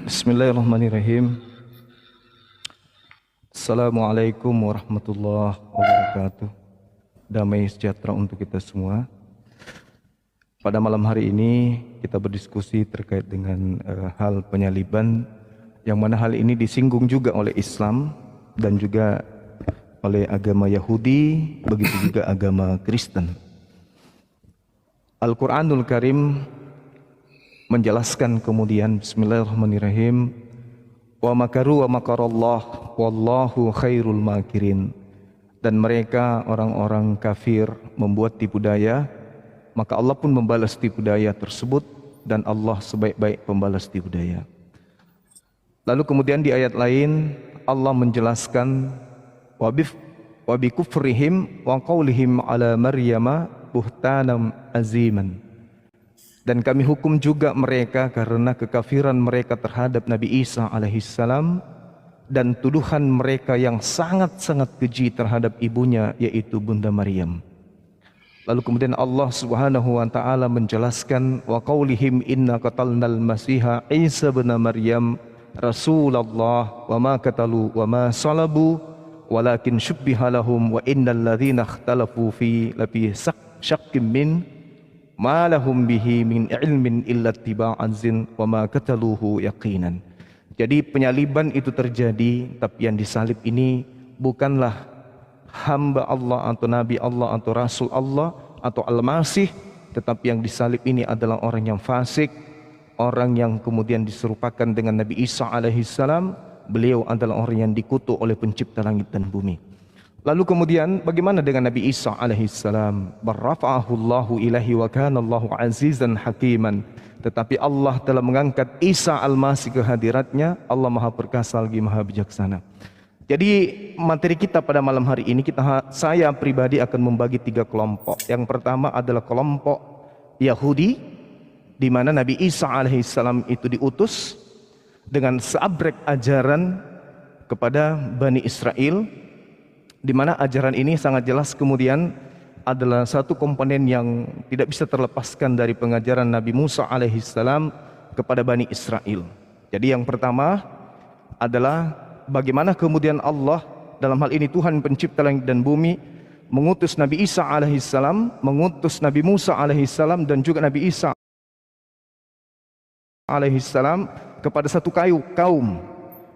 Bismillahirrahmanirrahim. Assalamualaikum warahmatullahi wabarakatuh. Damai sejahtera untuk kita semua. Pada malam hari ini kita berdiskusi terkait dengan hal penyaliban, yang mana hal ini disinggung juga oleh Islam dan juga oleh agama Yahudi, begitu juga agama Kristen. Al-Quranul Karim menjelaskan kemudian, Bismillahirrahmanirrahim, wa makaru wa makarallah wallahu khairul makirin. Dan mereka orang-orang kafir membuat tipu daya, maka Allah pun membalas tipu daya tersebut, dan Allah sebaik-baik pembalas tipu daya. Lalu kemudian di ayat lain Allah menjelaskan wa bi kufrihim wa qaulihim ala maryama buhtanam aziman. Dan kami hukum juga mereka karena kekafiran mereka terhadap Nabi Isa alaihissalam dan tuduhan mereka yang sangat-sangat keji terhadap ibunya, yaitu Bunda Maryam. Lalu kemudian Allah Subhanahu wa taala menjelaskan wa qaulihim inna qatalnal masiha Isa bin Maryam Rasulullah wa ma qatalu wa ma salabu walakin syubbiha lahum wa innal ladzina ikhtalafu fi lafi syakkim min ma lahum bihi min ilmin illa ittiba'an zin wa ma qataluhu yaqinan. Jadi penyaliban itu terjadi, tapi yang disalib ini bukanlah hamba Allah atau nabi Allah atau rasul Allah atau al-masih, tetapi yang disalib ini adalah orang yang fasik, orang yang kemudian diserupakan dengan Nabi Isa alaihissalam. Beliau adalah orang yang dikutuk oleh pencipta langit dan bumi. Lalu kemudian bagaimana dengan Nabi Isa alaihissalam? Barrafa'ahu Allahu ilahi wa kana Allahu azizan hakiman. Tetapi Allah telah mengangkat Isa al-Masih ke hadiratnya. Allah Maha Perkasa lagi Maha Bijaksana. Jadi materi kita pada malam hari ini, saya pribadi akan membagi 3 kelompok. Yang pertama adalah kelompok Yahudi, di mana Nabi Isa alaihissalam itu diutus dengan seabrek ajaran kepada Bani Israel, di mana ajaran ini sangat jelas kemudian adalah satu komponen yang tidak bisa terlepaskan dari pengajaran Nabi Musa alaihissalam kepada Bani Israel. Jadi yang pertama adalah bagaimana kemudian Allah, dalam hal ini Tuhan pencipta langit dan bumi, mengutus Nabi Isa alaihissalam, mengutus Nabi Musa alaihissalam dan juga Nabi Isa alaihissalam kepada satu kaum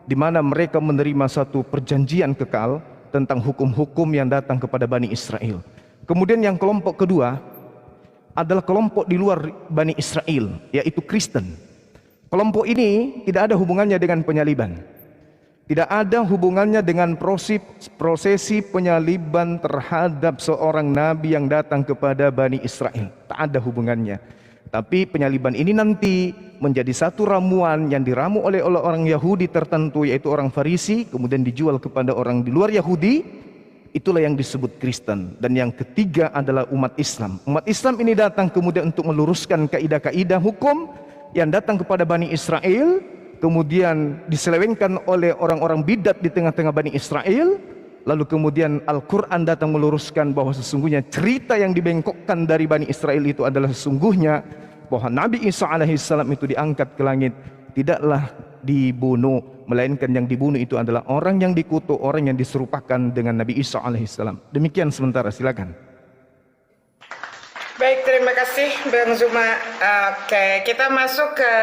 di mana mereka menerima satu perjanjian kekal tentang hukum-hukum yang datang kepada Bani Israel. Kemudian yang kelompok kedua adalah kelompok di luar Bani Israel, yaitu Kristen. Kelompok ini tidak ada hubungannya dengan penyaliban, tidak ada hubungannya dengan prosesi penyaliban terhadap seorang nabi yang datang kepada Bani Israel. Tak ada hubungannya. Tapi penyaliban ini nanti menjadi satu ramuan yang diramu oleh orang Yahudi tertentu, yaitu orang Farisi, kemudian dijual kepada orang di luar Yahudi. Itulah yang disebut Kristen. Dan yang ketiga adalah umat Islam. Umat Islam ini datang kemudian untuk meluruskan kaidah-kaidah hukum yang datang kepada Bani Israel, kemudian diselewengkan oleh orang-orang bidat di tengah-tengah Bani Israel. Lalu kemudian Al-Quran datang meluruskan bahwa sesungguhnya cerita yang dibengkokkan dari Bani Israel itu adalah sesungguhnya bahwa Nabi Isa alaihissalam itu diangkat ke langit, tidaklah dibunuh, melainkan yang dibunuh itu adalah orang yang dikutuk, orang yang diserupakan dengan Nabi Isa alaihissalam. Demikian sementara, silakan. Baik, terima kasih Bang Zuma. Oke, kita masuk ke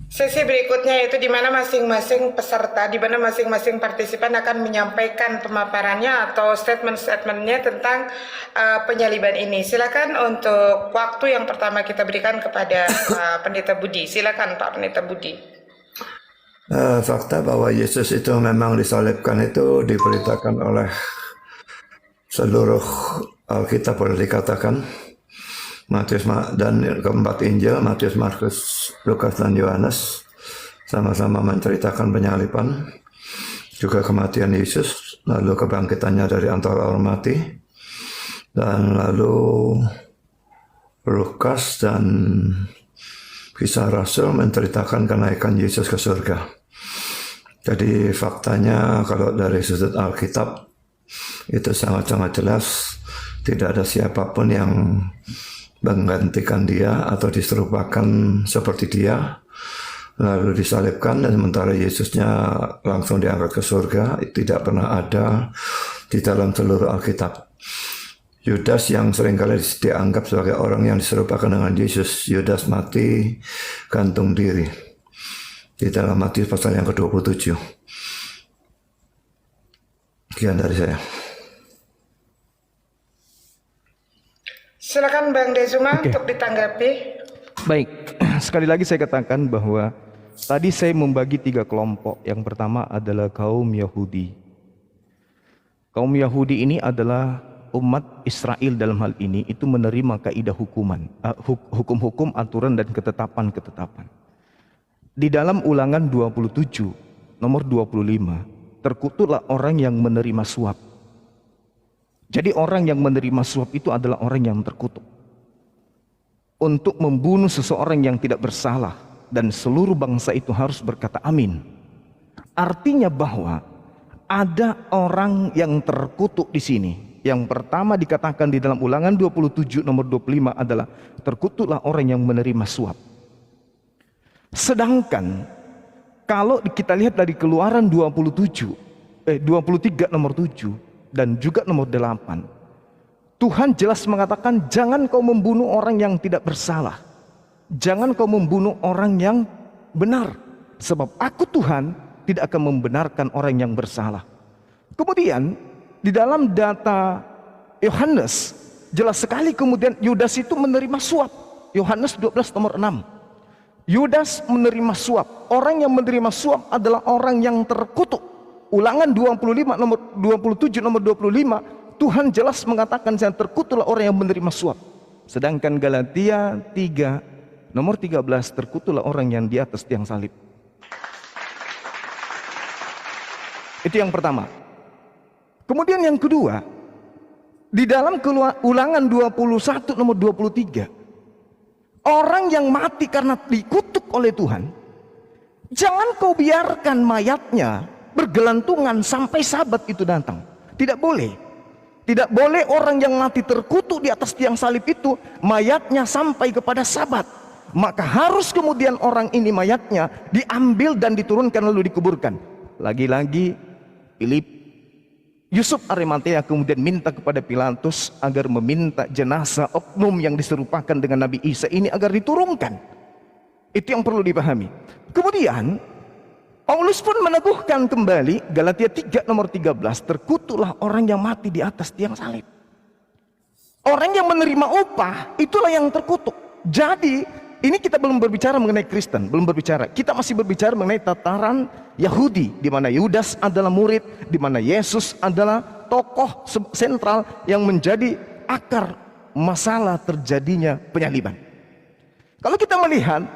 sesi berikutnya, yaitu di mana masing-masing peserta, di mana masing-masing partisipan akan menyampaikan pemaparannya atau statement-statementnya tentang penyaliban ini. Silakan untuk waktu yang pertama kita berikan kepada Pendeta Budi. Silakan Pak Pendeta Budi. Fakta bahwa Yesus itu memang disalibkan itu diberitakan oleh seluruh Alkitab, boleh dikatakan. Matius dan keempat Injil, Matius, Markus, Lukas dan Yohanes sama-sama menceritakan penyaliban, juga kematian Yesus, lalu kebangkitannya dari antara orang mati, dan lalu Lukas dan Kisah Rasul menceritakan kenaikan Yesus ke surga. Jadi faktanya kalau dari sudut Alkitab itu sangat-sangat jelas, tidak ada siapapun yang menggantikan dia atau diserupakan seperti dia. lalu disalibkan, dan sementara Yesusnya langsung diangkat ke surga. Itu tidak pernah ada di dalam seluruh Alkitab. Yudas yang seringkali dianggap sebagai orang yang diserupakan dengan Yesus, Yudas mati gantung diri di dalam Matius pasal yang ke-27. Sekian dari saya. Silakan Bang Dezuma untuk ditanggapi. Baik, sekali lagi saya katakan bahwa tadi saya membagi 3 kelompok. Yang pertama adalah kaum Yahudi. Kaum Yahudi ini adalah umat Israel dalam hal ini, itu menerima kaidah hukum-hukum, aturan dan ketetapan-ketetapan. Di dalam Ulangan 27 nomor 25, terkutuklah orang yang menerima suap. Jadi orang yang menerima suap itu adalah orang yang terkutuk untuk membunuh seseorang yang tidak bersalah, dan seluruh bangsa itu harus berkata amin. Artinya bahwa ada orang yang terkutuk di sini. Yang pertama dikatakan di dalam Ulangan 27 nomor 25 adalah terkutuklah orang yang menerima suap. Sedangkan kalau kita lihat dari Keluaran 23 nomor 7 dan juga nomor 8, Tuhan jelas mengatakan jangan kau membunuh orang yang tidak bersalah. Jangan kau membunuh orang yang benar, sebab aku Tuhan tidak akan membenarkan orang yang bersalah. Kemudian di dalam data Yohanes jelas sekali kemudian Yudas itu menerima suap. Yohanes 12 nomor 6. Yudas menerima suap. Orang yang menerima suap adalah orang yang terkutuk. Ulangan 25 nomor 27 nomor 25, Tuhan jelas mengatakan yang terkutuklah orang yang menerima suap. Sedangkan Galatia 3 nomor 13, terkutuklah orang yang di atas tiang salib. Itu yang pertama. Kemudian yang kedua, di dalam Ulangan 21 nomor 23, orang yang mati karena dikutuk oleh Tuhan, jangan kau biarkan mayatnya bergelantungan sampai Sabat itu datang. Tidak boleh. Tidak boleh orang yang mati terkutuk di atas tiang salib itu mayatnya sampai kepada Sabat. Maka harus kemudian orang ini mayatnya diambil dan diturunkan lalu dikuburkan. Lagi-lagi Yusuf Arimatea kemudian minta kepada Pilatus agar meminta jenazah oknum yang diserupakan dengan Nabi Isa ini agar diturunkan. Itu yang perlu dipahami. Kemudian Paulus pun meneguhkan kembali Galatia 3 nomor 13, terkutuklah orang yang mati di atas tiang salib. Orang yang menerima upah itulah yang terkutuk. Jadi ini kita belum berbicara mengenai Kristen, belum berbicara. Kita masih berbicara mengenai tataran Yahudi, di mana Yudas adalah murid, di mana Yesus adalah tokoh sentral yang menjadi akar masalah terjadinya penyaliban. Kalau kita melihat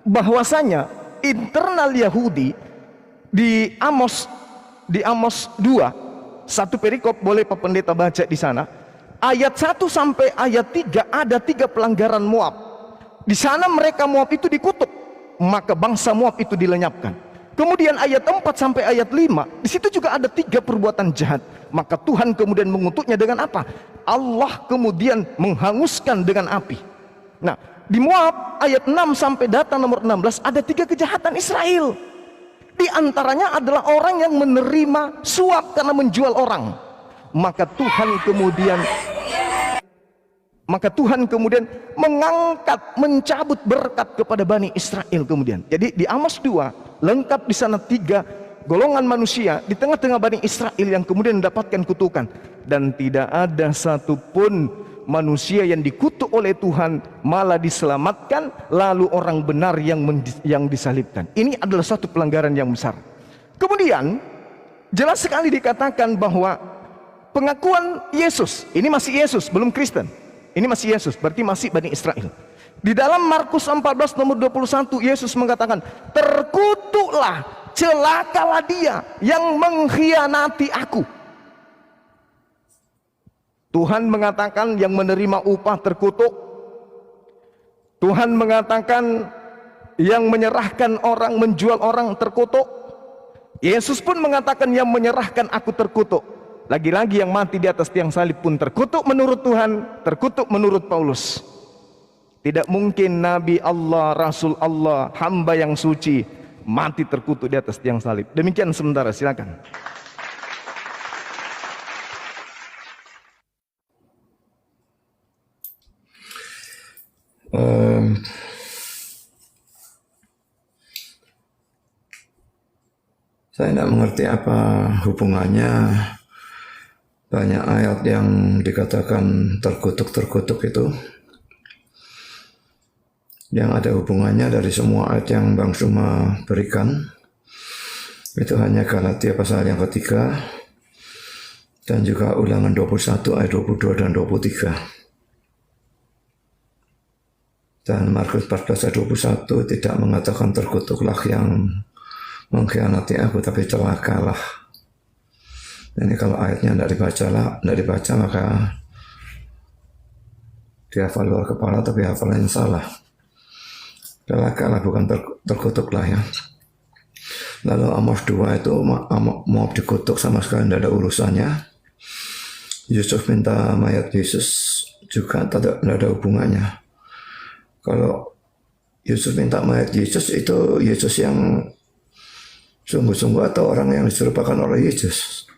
bahwasanya internal Yahudi di Amos 2, satu perikop, boleh Pak Pendeta baca di sana. Ayat 1 sampai ayat 3 ada 3 pelanggaran Moab. Di sana mereka Moab itu dikutuk, maka bangsa Moab itu dilenyapkan. Kemudian ayat 4 sampai ayat 5, di situ juga ada 3 perbuatan jahat. Maka Tuhan kemudian mengutuknya dengan apa? Allah kemudian menghanguskan dengan api. Nah, di Moab ayat 6 sampai data nomor 16 ada 3 kejahatan Israel. Di antaranya adalah orang yang menerima suap karena menjual orang. Maka Tuhan kemudian mengangkat, mencabut berkat kepada Bani Israel kemudian. Jadi di Amos 2 lengkap di sana 3 golongan manusia di tengah-tengah Bani Israel yang kemudian mendapatkan kutukan, dan tidak ada satupun manusia yang dikutuk oleh Tuhan malah diselamatkan, lalu orang benar yang disalibkan. Ini adalah satu pelanggaran yang besar. Kemudian jelas sekali dikatakan bahwa pengakuan Yesus, ini masih Yesus, belum Kristen. Ini masih Yesus, berarti masih Bani Israel. Di dalam Markus 14 nomor 21, Yesus mengatakan, terkutuklah, celakalah dia yang mengkhianati aku. Tuhan mengatakan yang menerima upah terkutuk. Tuhan mengatakan yang menyerahkan orang, menjual orang terkutuk. Yesus pun mengatakan yang menyerahkan aku terkutuk. Lagi-lagi yang mati di atas tiang salib pun terkutuk menurut Tuhan, terkutuk menurut Paulus. Tidak mungkin Nabi Allah, Rasul Allah, hamba yang suci mati terkutuk di atas tiang salib. Demikian sementara, silakan. Saya tidak mengerti apa hubungannya banyak ayat yang dikatakan terkutuk-terkutuk itu. Yang ada hubungannya dari semua ayat yang Bang Suma berikan. Itu hanya Galatia pasal yang ketiga. Dan juga Ulangan 21 ayat 22 dan 23. Dan Markus 14 ayat 21 tidak mengatakan terkutuklah yang mengkhianati aku, tapi celakalah. Ini kalau ayatnya tidak dibaca maka dihafal luar kepala tapi hafalannya salah. Celakalah bukan terkutuklah ya. Lalu Amos 2 itu mau dikutuk sama sekali tidak ada urusannya. Yusuf minta mayat Yesus juga tidak ada hubungannya. Kalau Yusuf minta mayat Yesus itu Yesus yang sungguh-sungguh atau orang yang diserupakan oleh Yesus.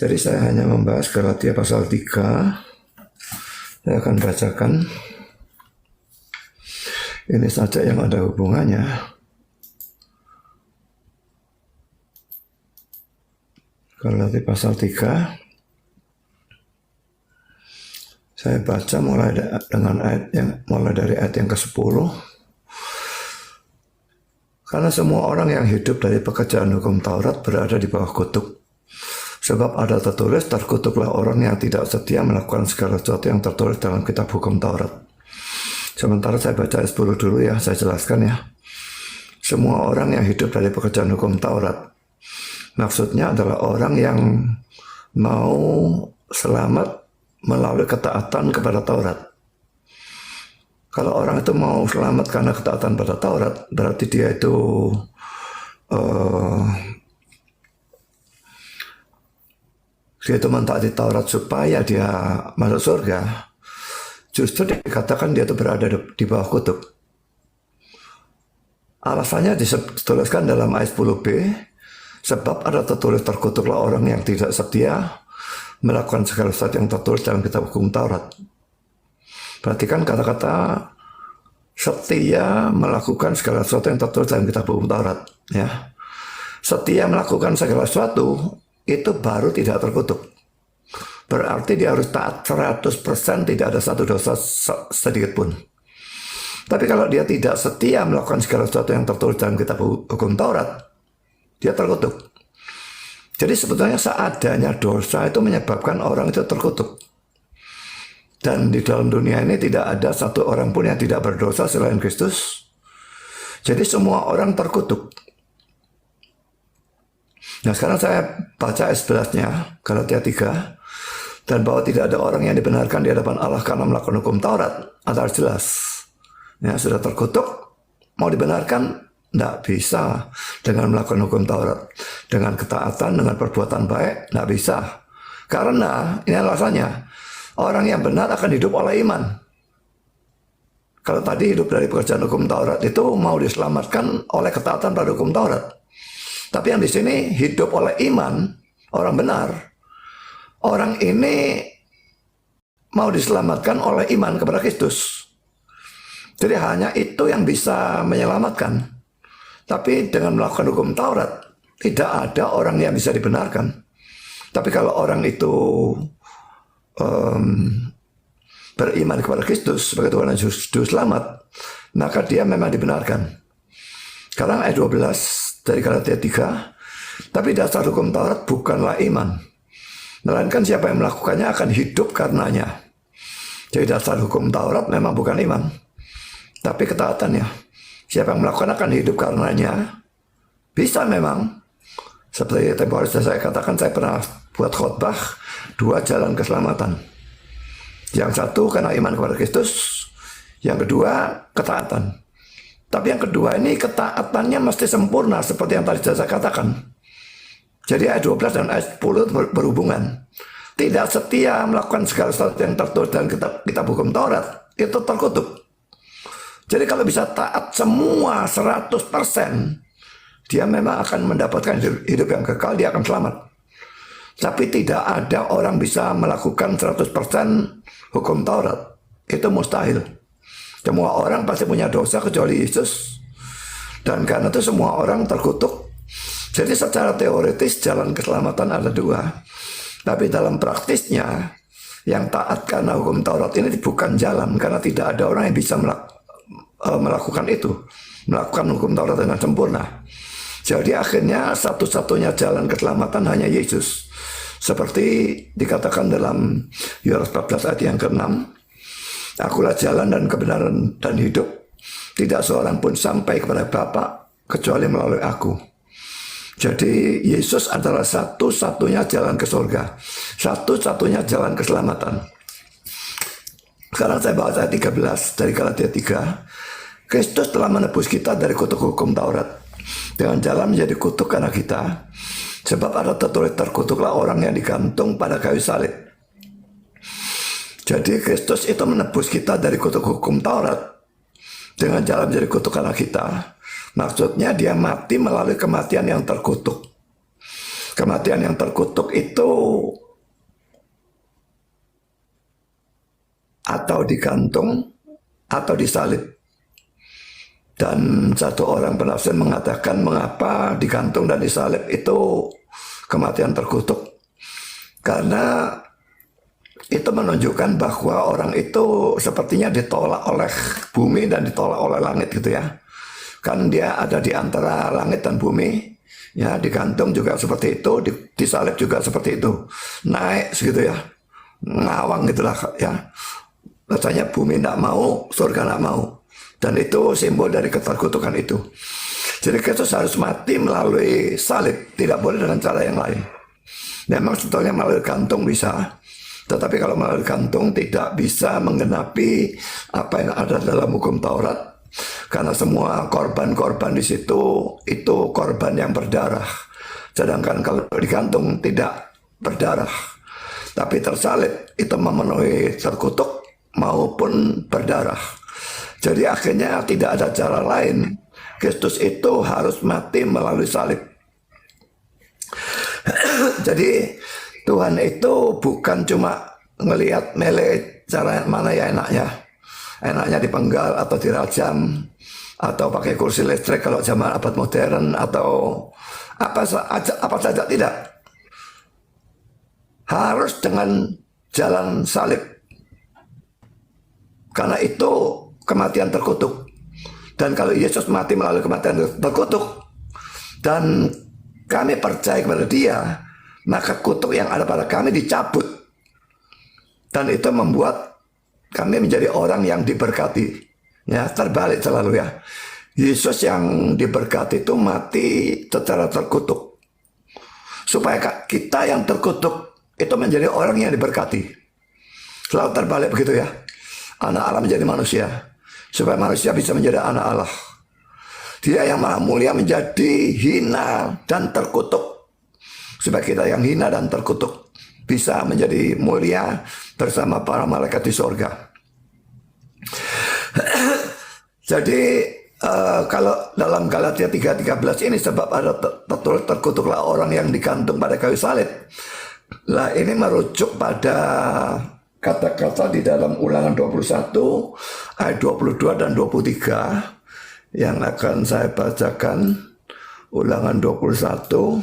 Jadi saya hanya membahas Galatia pasal 3. Saya akan bacakan. Ini saja yang ada hubungannya. Galatia pasal 3. Saya baca mulai dari ayat yang ke-10. Karena semua orang yang hidup dari pekerjaan hukum Taurat berada di bawah kutuk. Sebab ada tertulis, terkutuklah orang yang tidak setia melakukan segala sesuatu yang tertulis dalam kitab hukum Taurat. Sementara saya baca ayat 10 dulu ya, saya jelaskan ya. Semua orang yang hidup dari pekerjaan hukum Taurat. Maksudnya adalah orang yang mau selamat melalui ketaatan kepada Taurat. Kalau orang itu mau selamat karena ketaatan pada Taurat, berarti dia itu mentaati Taurat supaya dia masuk surga. Justru dikatakan dia itu berada di bawah kutuk. Alasannya dituliskan dalam ayat 10b, sebab ada tertulis terkutuklah orang yang tidak setia melakukan segala sesuatu yang tertulis dalam kitab hukum Taurat. Perhatikan kata-kata setia melakukan segala sesuatu yang tertulis dalam kitab hukum Taurat. Ya. Setia melakukan segala sesuatu itu baru tidak terkutuk. Berarti dia harus taat 100%, tidak ada satu dosa sedikit pun. Tapi kalau dia tidak setia melakukan segala sesuatu yang tertulis dalam kitab hukum Taurat, dia terkutuk. Jadi sebetulnya seadanya dosa itu menyebabkan orang itu terkutuk. Dan di dalam dunia ini tidak ada satu orang pun yang tidak berdosa selain Kristus. Jadi semua orang terkutuk. Nah sekarang saya baca ayat 11-nya, Galatia 3. Dan bahwa tidak ada orang yang dibenarkan di hadapan Allah karena melakukan hukum Taurat, antara jelas. Ya, sudah terkutuk, mau dibenarkan, tidak bisa dengan melakukan hukum Taurat. Dengan ketaatan, dengan perbuatan baik, tidak bisa. Karena, ini alasannya, orang yang benar akan hidup oleh iman. Kalau tadi hidup dari pekerjaan hukum Taurat itu mau diselamatkan oleh ketaatan pada hukum Taurat. Tapi yang di sini hidup oleh iman, orang benar. Orang ini mau diselamatkan oleh iman kepada Kristus. Jadi hanya itu yang bisa menyelamatkan. Tapi dengan melakukan hukum Taurat, tidak ada orang yang bisa dibenarkan. Tapi kalau orang itu beriman kepada Kristus sebagai Tuhan dan Juru Selamat, maka dia memang dibenarkan. Sekarang ayat 12 dari Galatia 3, tapi dasar hukum Taurat bukanlah iman, melainkan siapa yang melakukannya akan hidup karenanya. Jadi dasar hukum Taurat memang bukan iman, tapi ketaatannya. Siapa yang melakukan akan hidup karenanya. Bisa memang. Seperti tempoh hari saya katakan, saya pernah buat khotbah 2 jalan keselamatan. Yang satu karena iman kepada Kristus, yang kedua ketaatan. Tapi yang kedua ini ketaatannya mesti sempurna seperti yang tadi saya katakan. Jadi ayat 12 dan ayat 10 berhubungan. tidak setia melakukan segala sesuatu yang tertulis dalam kitab hukum Taurat, itu terkutuk. Jadi kalau bisa taat semua 100%, dia memang akan mendapatkan hidup yang kekal, dia akan selamat. Tapi tidak ada orang bisa melakukan 100% hukum Taurat. Itu mustahil. Semua orang pasti punya dosa kecuali Yesus. Dan karena itu semua orang terkutuk. Jadi secara teoritis jalan keselamatan ada dua. Tapi dalam praktisnya, yang taat karena hukum Taurat ini bukan jalan. Karena tidak ada orang yang bisa melakukan itu. Melakukan hukum Taurat dengan sempurna. Jadi akhirnya satu-satunya jalan keselamatan hanya Yesus. Seperti dikatakan dalam Yohanes 14 ayat yang ke-6. Akulah jalan dan kebenaran dan hidup. Tidak seorang pun sampai kepada Bapa kecuali melalui aku. Jadi Yesus adalah satu-satunya jalan ke surga. Satu-satunya jalan keselamatan. Sekarang saya bahas ayat 13 dari Galatia 3. Kristus telah menebus kita dari kutuk hukum Taurat. Dengan jalan menjadi kutuk karena kita. Sebab ada tertulis terkutuklah orang yang digantung pada kayu salib. Jadi Kristus itu menebus kita dari kutuk hukum Taurat. Dengan jalan menjadi kutuk karena kita. Maksudnya dia mati melalui kematian yang terkutuk. Kematian yang terkutuk itu atau digantung atau disalib. Dan satu orang penafsir mengatakan mengapa digantung dan disalib itu kematian terkutuk. Karena itu menunjukkan bahwa orang itu sepertinya ditolak oleh bumi dan ditolak oleh langit gitu ya. Kan dia ada di antara langit dan bumi. Ya, digantung juga seperti itu, disalib juga seperti itu. Naik segitu ya. Ngawang gitulah ya. Rasanya bumi tidak mau, surga tidak mau. Dan itu simbol dari keterkutukan itu. Jadi Kristus harus mati melalui salib, tidak boleh dengan cara yang lain. Memang sebetulnya melalui gantung bisa. Tetapi kalau melalui gantung tidak bisa menggenapi apa yang ada dalam hukum Taurat. Karena semua korban-korban di situ itu korban yang berdarah. Sedangkan kalau digantung tidak berdarah. Tapi tersalib itu memenuhi terkutuk maupun berdarah. Jadi akhirnya tidak ada cara lain. Kristus itu harus mati melalui salib. Jadi Tuhan itu bukan cuma ngelihat mele cara mana ya enaknya. Enaknya dipenggal atau dirajam atau pakai kursi listrik kalau zaman abad modern atau apa saja tidak. Harus dengan jalan salib. Karena itu kematian terkutuk. Dan kalau Yesus mati melalui kematian terkutuk dan kami percaya kepada dia, maka kutuk yang ada pada kami dicabut. Dan itu membuat kami menjadi orang yang diberkati. Ya, terbalik selalu ya. Yesus yang diberkati itu mati secara terkutuk. Supaya kita yang terkutuk itu menjadi orang yang diberkati. Selalu terbalik begitu ya. Anak Allah menjadi manusia. Supaya manusia bisa menjadi anak Allah. Dia yang maha mulia menjadi hina dan terkutuk. Supaya kita yang hina dan terkutuk bisa menjadi mulia bersama para malaikat di sorga. Jadi kalau dalam Galatia 3:13 ini sebab ada tertulis terkutuklah orang yang digantung pada kayu salib. Lah ini merujuk pada kata-kata di dalam Ulangan 21 ayat 22 dan 23 yang akan saya bacakan. Ulangan 21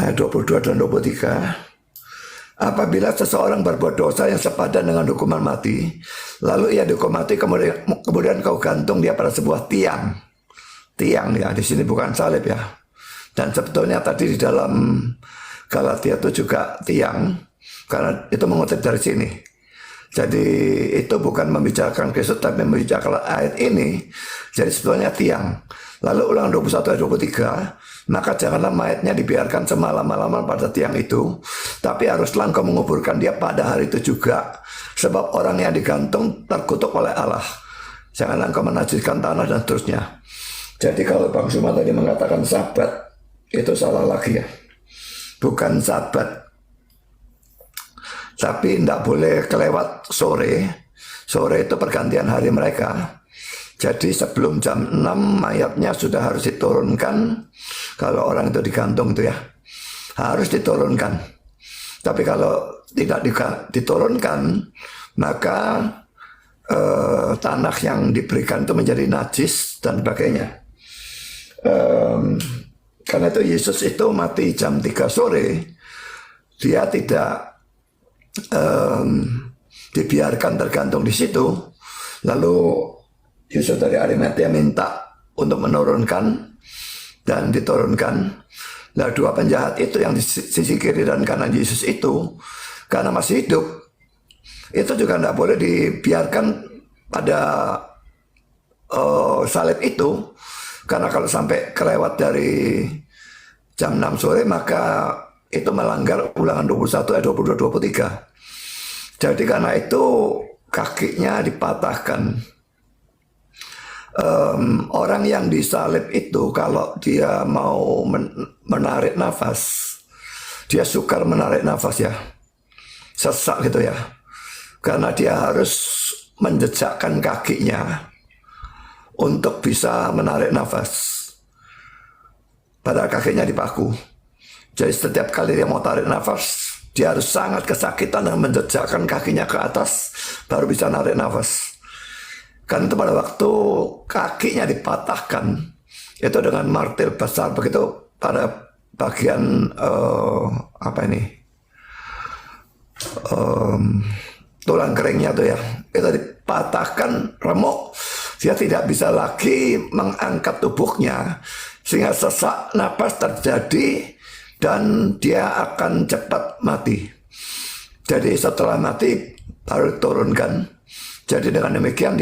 ayat 22 dan 23. Apabila seseorang berbuat dosa yang sepadan dengan hukuman mati, lalu ia dihukum mati, kemudian kau gantung dia pada sebuah tiang. Tiang ya, di sini bukan salib ya. Dan sebetulnya tadi di dalam Galatia itu juga tiang, karena itu mengutip dari sini. Jadi itu bukan membicarakan Kristus, tapi membicarakan ayat ini. Jadi sebetulnya tiang. Lalu Ulangan 21 ayat 23, maka janganlah mayatnya dibiarkan semalam-malaman pada tiang itu, tapi haruslah engkau menguburkan dia pada hari itu juga. Sebab orang yang digantung terkutuk oleh Allah. Janganlah engkau menajiskan tanah dan seterusnya. Jadi kalau Bang Zuma tadi mengatakan sabat, itu salah lagi ya. Bukan sabat. Tapi tidak boleh kelewat sore. Sore itu pergantian hari mereka. Jadi sebelum jam 6 mayatnya sudah harus diturunkan. Kalau orang itu digantung itu ya, harus diturunkan. Tapi kalau tidak diturunkan, maka tanah yang diberikan itu menjadi najis dan sebagainya. Karena itu Yesus itu mati jam 3 sore. Dia tidak dibiarkan tergantung di situ. Lalu Yusuf dari Arimatea minta untuk menurunkan dan diturunkan. Nah, dua penjahat itu yang di sisi kiri dan kanan Yesus itu, karena masih hidup, itu juga tidak boleh dibiarkan pada salib itu. Karena kalau sampai kelewat dari jam 6 sore, maka itu melanggar Ulangan 21 ayat 22-23. Jadi karena itu kakinya dipatahkan. Orang yang disalib itu kalau dia mau menarik nafas, dia sukar menarik nafas ya, sesak gitu ya, karena dia harus menjejakkan kakinya untuk bisa menarik nafas. Padahal kakinya dipaku. Jadi setiap kali dia mau tarik nafas, dia harus sangat kesakitan dan menjejakkan kakinya ke atas baru bisa narik nafas. Kan itu pada waktu kakinya dipatahkan, itu dengan martil besar begitu pada bagian tulang keringnya tuh ya, itu dipatahkan remuk. Dia tidak bisa lagi mengangkat tubuhnya, sehingga sesak napas terjadi dan dia akan cepat mati. Jadi setelah mati baru diturunkan. Jadi dengan demikian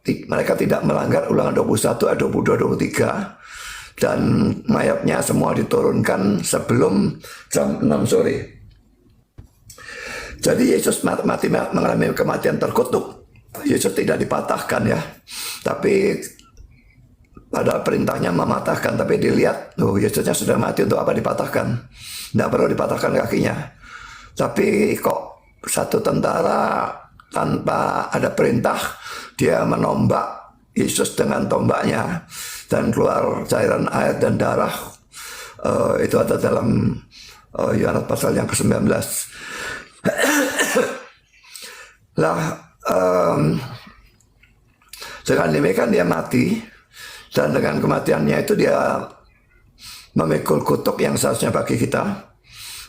mereka tidak melanggar Ulangan 21 ayat 22-23 dan mayatnya semua diturunkan sebelum jam 6 sore. Jadi Yesus mati mengalami kematian terkutuk. Yesus tidak dipatahkan ya, tapi pada perintahnya mematahkan, tapi dilihat, Yesusnya sudah mati, untuk apa dipatahkan? Tidak perlu dipatahkan kakinya. Tapi kok satu tentara tanpa ada perintah, dia menombak Yesus dengan tombaknya, dan keluar cairan air dan darah. Itu ada dalam Yohanes pasal yang ke-19. Lah, dengan demikian dia mati, dan dengan kematiannya itu dia memikul kutuk yang seharusnya bagi kita.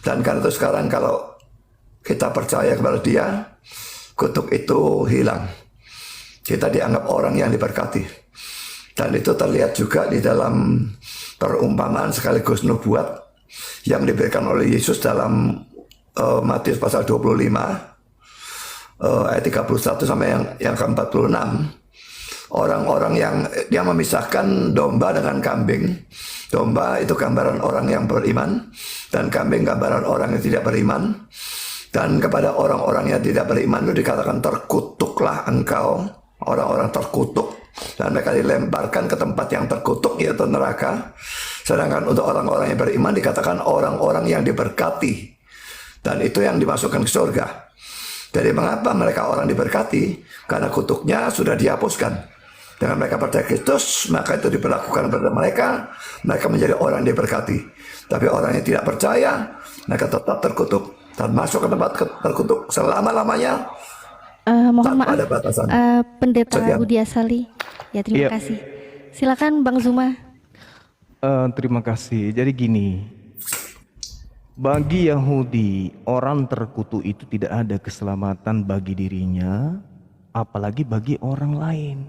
Dan karena itu sekarang kalau kita percaya kepada dia, kutuk itu hilang. Kita dianggap orang yang diberkati. Dan itu terlihat juga di dalam perumpamaan sekaligus nubuat yang diberikan oleh Yesus dalam Matius pasal 25 ayat 31 sampai yang ke-46. Orang-orang yang dia memisahkan domba dengan kambing. Domba itu gambaran orang yang beriman, dan kambing gambaran orang yang tidak beriman. Dan kepada orang-orang yang tidak beriman itu dikatakan, terkutuklah engkau, orang-orang terkutuk, dan mereka dilemparkan ke tempat yang terkutuk, yaitu neraka. Sedangkan untuk orang-orang yang beriman dikatakan orang-orang yang diberkati, dan itu yang dimasukkan ke surga. Jadi mengapa mereka orang diberkati? Karena kutuknya sudah dihapuskan. Dengan mereka percaya Kristus, maka itu diberlakukan kepada mereka. Mereka menjadi orang yang diberkati. Tapi orang yang tidak percaya, mereka tetap terkutuk dan masuk ke tempat terkutuk selama-lamanya. Mohon maaf, ada batasan. Pendeta Sekian. Budi Asali. Ya, terima kasih. Silakan Bang Zuma. Terima kasih. Jadi gini, bagi Yahudi, orang terkutuk itu tidak ada keselamatan bagi dirinya, apalagi bagi orang lain.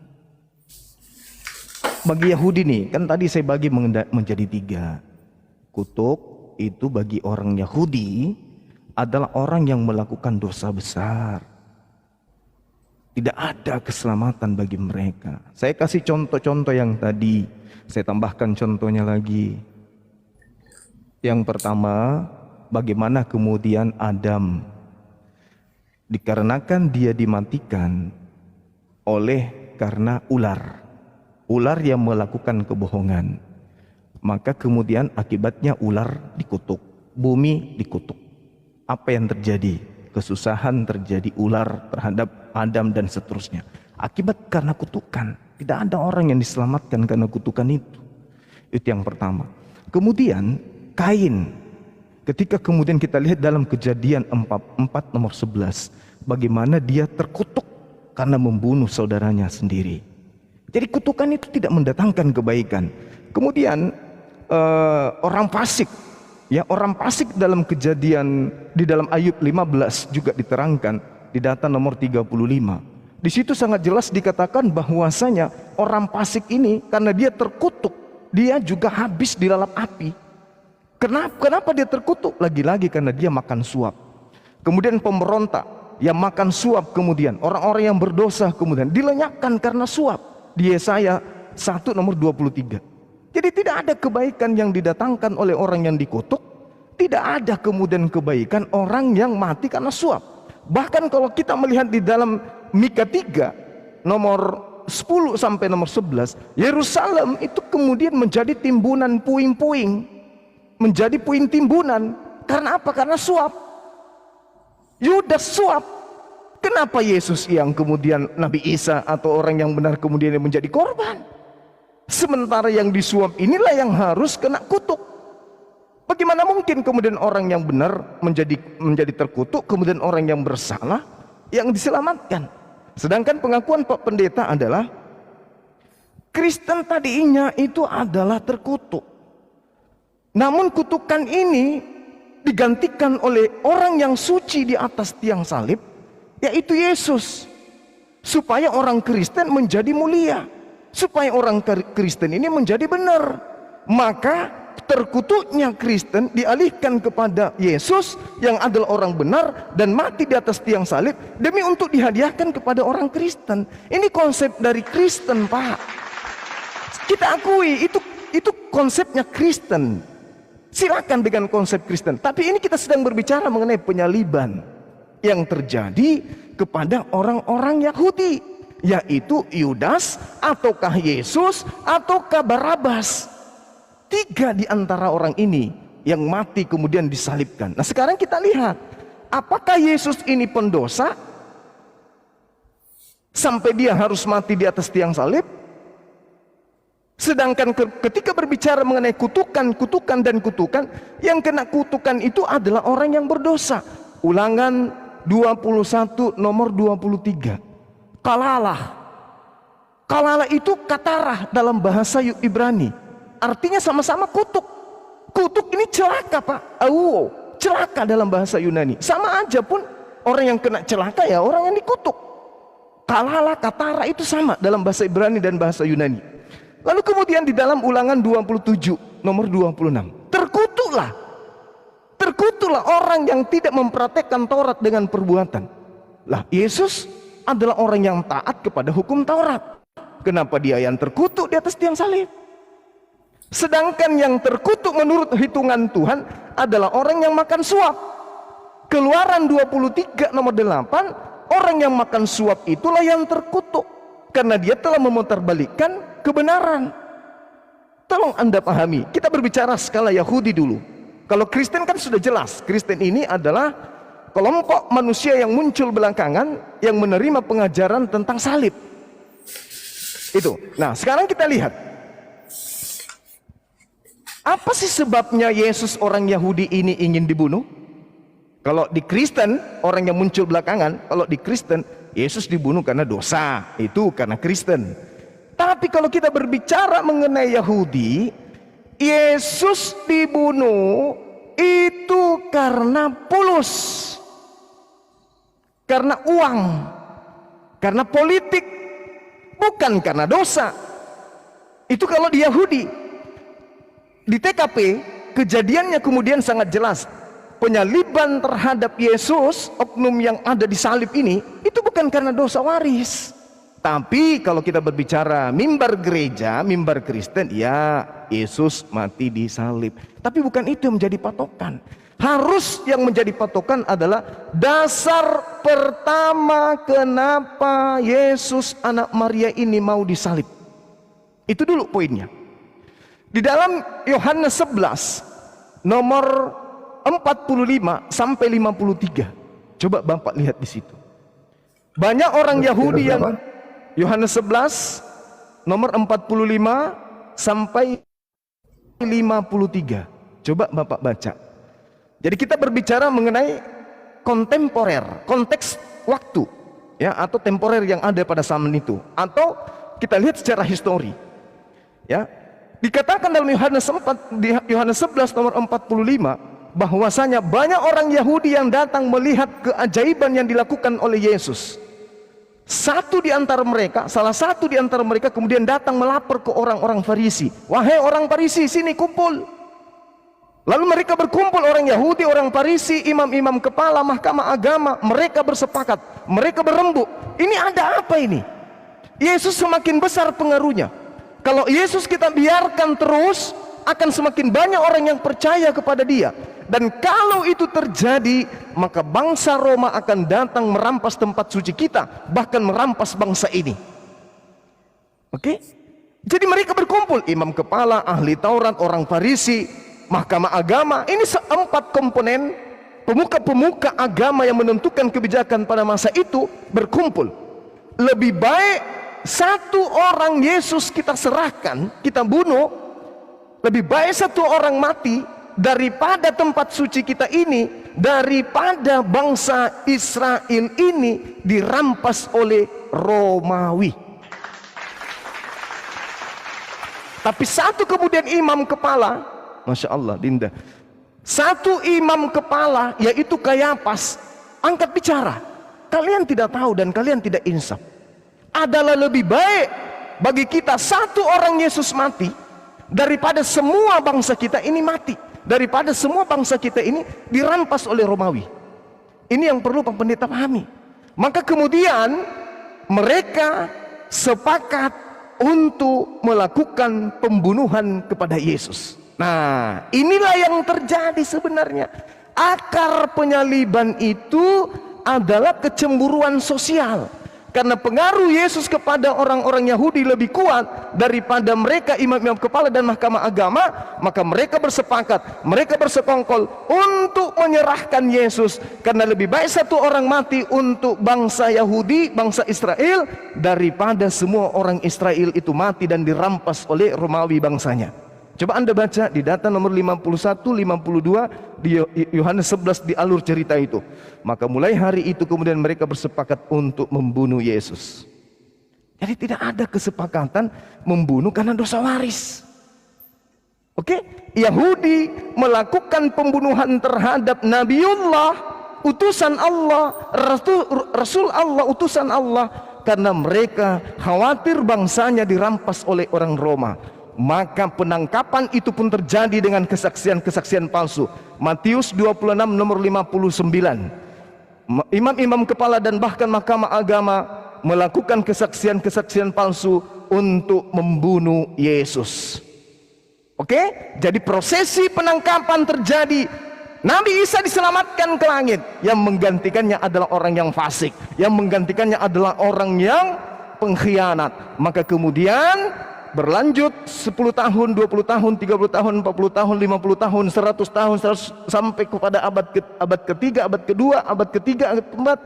Bagi Yahudi nih, kan tadi saya bagi menjadi 3. Kutuk itu bagi orang Yahudi adalah orang yang melakukan dosa besar. Tidak ada keselamatan bagi mereka. Saya kasih contoh-contoh yang tadi, saya tambahkan contohnya lagi. Yang pertama, bagaimana kemudian Adam, dikarenakan dia dimatikan karena ular. ular yang melakukan kebohongan. Maka kemudian akibatnya ular dikutuk, bumi dikutuk. Apa yang terjadi? Kesusahan terjadi ular terhadap Adam dan seterusnya. Akibat karena kutukan. Tidak ada orang yang diselamatkan karena kutukan itu. Itu yang pertama. Kemudian Kain. Ketika kemudian kita lihat dalam Kejadian 4 nomor 11. Bagaimana dia terkutuk karena membunuh saudaranya sendiri. Jadi kutukan itu tidak mendatangkan kebaikan. Kemudian orang fasik. Ya, orang fasik dalam Kejadian di dalam Ayub 15 juga diterangkan di data nomor 35. Di situ sangat jelas dikatakan bahwasanya orang fasik ini karena dia terkutuk, dia juga habis dilalap api. Kenapa dia terkutuk? Lagi-lagi karena dia makan suap. Kemudian pemberontak yang makan suap, kemudian orang-orang yang berdosa kemudian dilenyapkan karena suap. Di Yesaya 1 nomor 23. Jadi tidak ada kebaikan yang didatangkan oleh orang yang dikutuk. Tidak ada kemudian kebaikan orang yang mati karena suap. Bahkan kalau kita melihat di dalam Mika 3 nomor 10 sampai nomor 11, Yerusalem itu kemudian menjadi timbunan puing-puing. Menjadi puing timbunan. Karena apa? Karena suap. Yudas suap. Kenapa Yesus yang kemudian Nabi Isa atau orang yang benar kemudian menjadi korban? Sementara yang disuap inilah yang harus kena kutuk. Bagaimana mungkin kemudian orang yang benar menjadi terkutuk, kemudian orang yang bersalah yang diselamatkan? Sedangkan pengakuan Pak Pendeta adalah Kristen tadinya itu adalah terkutuk. Namun kutukan ini digantikan oleh orang yang suci di atas tiang salib, yaitu Yesus. Supaya orang Kristen menjadi mulia. Supaya orang Kristen ini menjadi benar. Maka terkutuknya Kristen dialihkan kepada Yesus yang adalah orang benar dan mati di atas tiang salib demi untuk dihadiahkan kepada orang Kristen. Ini konsep dari Kristen, Pak. Kita akui itu konsepnya Kristen. Silakan dengan konsep Kristen. Tapi ini kita sedang berbicara mengenai penyaliban yang terjadi kepada orang-orang Yahudi. Yaitu Yudas, ataukah Yesus, ataukah Barabas. 3 di antara orang ini yang mati kemudian disalibkan. Nah sekarang kita lihat, apakah Yesus ini pendosa sampai dia harus mati di atas tiang salib? Sedangkan ketika berbicara mengenai kutukan dan kutukan, yang kena kutukan itu adalah orang yang berdosa. Ulangan 21 nomor 23. Kalalah itu katarah dalam bahasa Ibrani. Artinya sama-sama kutuk. Kutuk ini celaka, Pak. Celaka dalam bahasa Yunani. Sama aja pun orang yang kena celaka ya orang yang dikutuk. Kalalah, katara itu sama dalam bahasa Ibrani dan bahasa Yunani. Lalu kemudian di dalam Ulangan 27 nomor 26. Terkutuklah orang yang tidak mempraktekkan Taurat dengan perbuatan. Lah Yesus adalah orang yang taat kepada hukum Taurat. Kenapa dia yang terkutuk di atas tiang salib? Sedangkan yang terkutuk menurut hitungan Tuhan adalah orang yang makan suap. Keluaran 23 nomor 8, orang yang makan suap itulah yang terkutuk karena dia telah memutarbalikkan kebenaran. Tolong Anda pahami, kita berbicara skala Yahudi dulu. Kalau Kristen kan sudah jelas, Kristen ini adalah kelompok manusia yang muncul belakangan yang menerima pengajaran tentang salib. Itu. Nah, sekarang kita lihat. Apa sih sebabnya Yesus orang Yahudi ini ingin dibunuh? Kalau di Kristen, orang yang muncul belakangan, kalau di Kristen, Yesus dibunuh karena dosa. Itu karena Kristen. Tapi kalau kita berbicara mengenai Yahudi, Yesus dibunuh itu karena pulus. Karena uang, karena politik, bukan karena dosa. Itu kalau di Yahudi. Di TKP kejadiannya kemudian sangat jelas. Penyaliban terhadap Yesus, oknum yang ada di salib ini, itu bukan karena dosa waris. Tapi kalau kita berbicara mimbar gereja, mimbar Kristen, ya Yesus mati di salib. Tapi bukan itu yang menjadi patokan. Harus yang menjadi patokan adalah dasar pertama kenapa Yesus anak Maria ini mau disalib. Itu dulu poinnya. Di dalam Yohanes 11 nomor 45 sampai 53. Coba Bapak lihat di situ. Banyak orang Yahudi yang Yohanes 11 nomor 45 sampai 53. Coba Bapak baca. Jadi kita berbicara mengenai kontemporer, konteks waktu, ya, atau temporer yang ada pada zaman itu, atau kita lihat secara histori. Ya, dikatakan dalam Yohanes 4 di Yohanes 11 nomor 45 bahwasanya banyak orang Yahudi yang datang melihat keajaiban yang dilakukan oleh Yesus. Salah satu di antara mereka kemudian datang melapor ke orang-orang Farisi. Wahai orang Farisi, sini kumpul. Lalu mereka berkumpul, orang Yahudi, orang Farisi, imam-imam kepala mahkamah agama. Mereka bersepakat, mereka berembuk. Ini ada apa ini? Yesus semakin besar pengaruhnya. Kalau Yesus kita biarkan terus, akan semakin banyak orang yang percaya kepada dia. Dan kalau itu terjadi, maka bangsa Roma akan datang merampas tempat suci kita, bahkan merampas bangsa ini. Oke? Jadi mereka berkumpul, imam kepala, ahli Taurat, orang Farisi, mahkamah agama. Ini 4 komponen pemuka-pemuka agama yang menentukan kebijakan pada masa itu berkumpul. Lebih baik satu orang Yesus kita serahkan, kita bunuh, lebih baik satu orang mati daripada tempat suci kita ini, daripada bangsa Israel ini dirampas oleh Romawi. Tapi satu kemudian imam kepala, Masya Allah Dinda, satu imam kepala yaitu Kayafas angkat bicara. Kalian tidak tahu dan kalian tidak insaf. Adalah lebih baik bagi kita satu orang Yesus mati daripada semua bangsa kita ini mati, daripada semua bangsa kita ini dirampas oleh Romawi. Ini yang perlu Pak Pendeta pahami. Maka kemudian mereka sepakat untuk melakukan pembunuhan kepada Yesus. Nah, inilah yang terjadi sebenarnya. Akar penyaliban itu adalah kecemburuan sosial. Karena pengaruh Yesus kepada orang-orang Yahudi lebih kuat daripada mereka imam-imam kepala dan mahkamah agama, maka mereka bersepakat, mereka bersekongkol untuk menyerahkan Yesus. Karena lebih baik satu orang mati untuk bangsa Yahudi, bangsa Israel, daripada semua orang Israel itu mati dan dirampas oleh Romawi bangsanya. Coba Anda baca di data nomor 51, 52 di Yohanes 11 di alur cerita itu. Maka mulai hari itu kemudian mereka bersepakat untuk membunuh Yesus. Jadi tidak ada kesepakatan membunuh karena dosa waris. Oke? Yahudi melakukan pembunuhan terhadap Nabiullah, utusan Allah, Rasul Allah, utusan Allah, karena mereka khawatir bangsanya dirampas oleh orang Roma. Maka penangkapan itu pun terjadi dengan kesaksian-kesaksian palsu. Matius 26 nomor 59. Imam-imam kepala dan bahkan mahkamah agama melakukan kesaksian-kesaksian palsu untuk membunuh Yesus. Oke? Jadi prosesi penangkapan terjadi. Nabi Isa diselamatkan ke langit. Yang menggantikannya adalah orang yang fasik. Yang menggantikannya adalah orang yang pengkhianat. Maka kemudian berlanjut 10 tahun, 20 tahun, 30 tahun, 40 tahun, 50 tahun, 100 tahun, 100, sampai kepada abad ketiga, abad kedua, abad ketiga, abad keempat.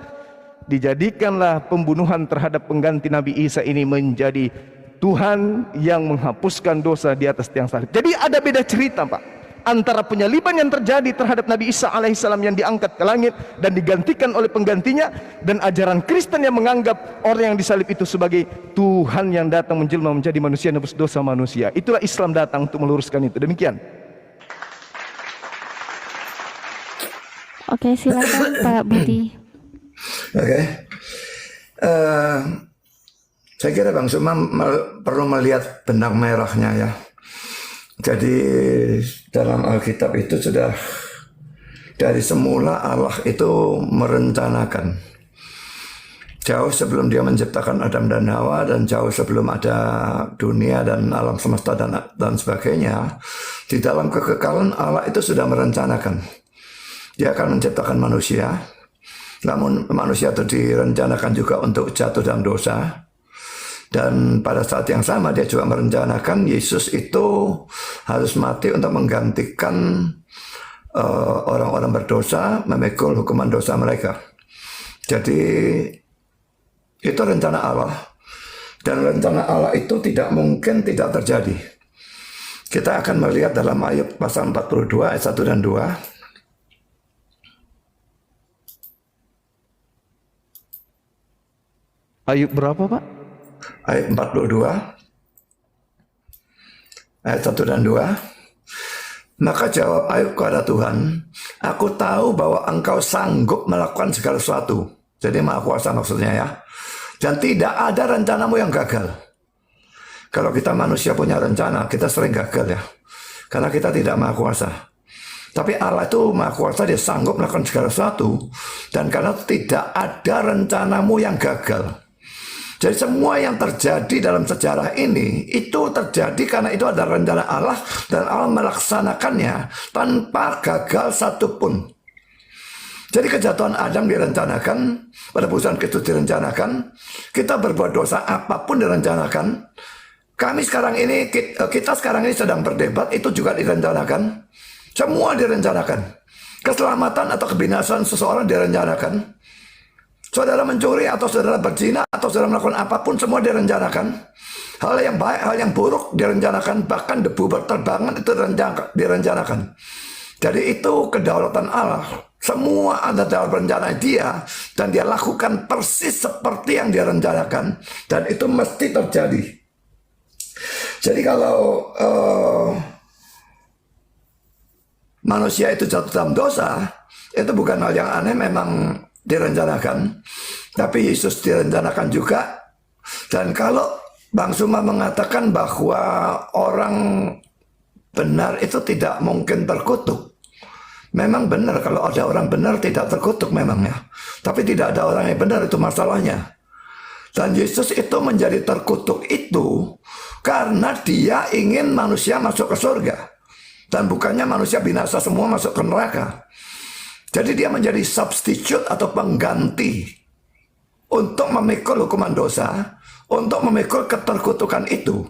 Dijadikanlah pembunuhan terhadap pengganti Nabi Isa ini menjadi Tuhan yang menghapuskan dosa di atas tiang salib. Jadi ada beda cerita Pak, antara penyaliban yang terjadi terhadap Nabi Isa alaihissalam yang diangkat ke langit dan digantikan oleh penggantinya, dan ajaran Kristen yang menganggap orang yang disalib itu sebagai Tuhan yang datang menjelma menjadi manusia nebus dosa manusia. Itulah Islam datang untuk meluruskan itu. Demikian. Oke, silakan Pak Budi. Oke. Saya kira Bang Suma perlu melihat benang merahnya ya. Jadi dalam Alkitab itu sudah dari semula Allah itu merencanakan. Jauh sebelum dia menciptakan Adam dan Hawa, dan jauh sebelum ada dunia dan alam semesta dan sebagainya, di dalam kekekalan Allah itu sudah merencanakan. Dia akan menciptakan manusia, namun manusia itu direncanakan juga untuk jatuh dalam dosa. Dan pada saat yang sama dia juga merencanakan Yesus itu harus mati untuk menggantikan orang-orang berdosa, memikul hukuman dosa mereka. Jadi itu rencana Allah. Dan rencana Allah itu tidak mungkin tidak terjadi. Kita akan melihat dalam Ayub pasal 42 ayat 1 dan 2. Ayub berapa, Pak? Ayat 42 ayat 1 dan 2. Maka jawab Ayub kepada Tuhan, aku tahu bahwa engkau sanggup melakukan segala sesuatu. Jadi maha kuasa maksudnya ya. Dan tidak ada rencanamu yang gagal. Kalau kita manusia punya rencana, kita sering gagal ya. Karena kita tidak maha kuasa. Tapi Allah itu maha kuasa, dia sanggup melakukan segala sesuatu. Dan karena tidak ada rencanamu yang gagal. Jadi semua yang terjadi dalam sejarah ini itu terjadi karena itu ada rencana Allah dan Allah melaksanakannya tanpa gagal satupun. Jadi kejatuhan Adam direncanakan, penebusan Kristus direncanakan, kita berbuat dosa apapun direncanakan. Kita sekarang ini sedang berdebat, itu juga direncanakan. Semua direncanakan. Keselamatan atau kebinasaan seseorang direncanakan. Saudara mencuri atau saudara berzina atau saudara melakukan apapun, semua direncanakan. Hal yang baik, hal yang buruk direncanakan. Bahkan debu berterbangan itu direncanakan. Jadi itu kedaulatan Allah. Semua ada dalam rencana dia. Dan dia lakukan persis seperti yang dia rencanakan. Dan itu mesti terjadi. Jadi kalau manusia itu jatuh dalam dosa, itu bukan hal yang aneh, memang direncanakan. Tapi Yesus direncanakan juga. Dan kalau Bang Suma mengatakan bahwa orang benar itu tidak mungkin terkutuk, memang benar. Kalau ada orang benar tidak terkutuk memang ya. Tapi tidak ada orang yang benar, itu masalahnya. Dan Yesus itu menjadi terkutuk itu karena dia ingin manusia masuk ke surga. Dan bukannya manusia binasa semua masuk ke neraka. Jadi dia menjadi substitute atau pengganti untuk memikul hukuman dosa, untuk memikul keterkutukan itu.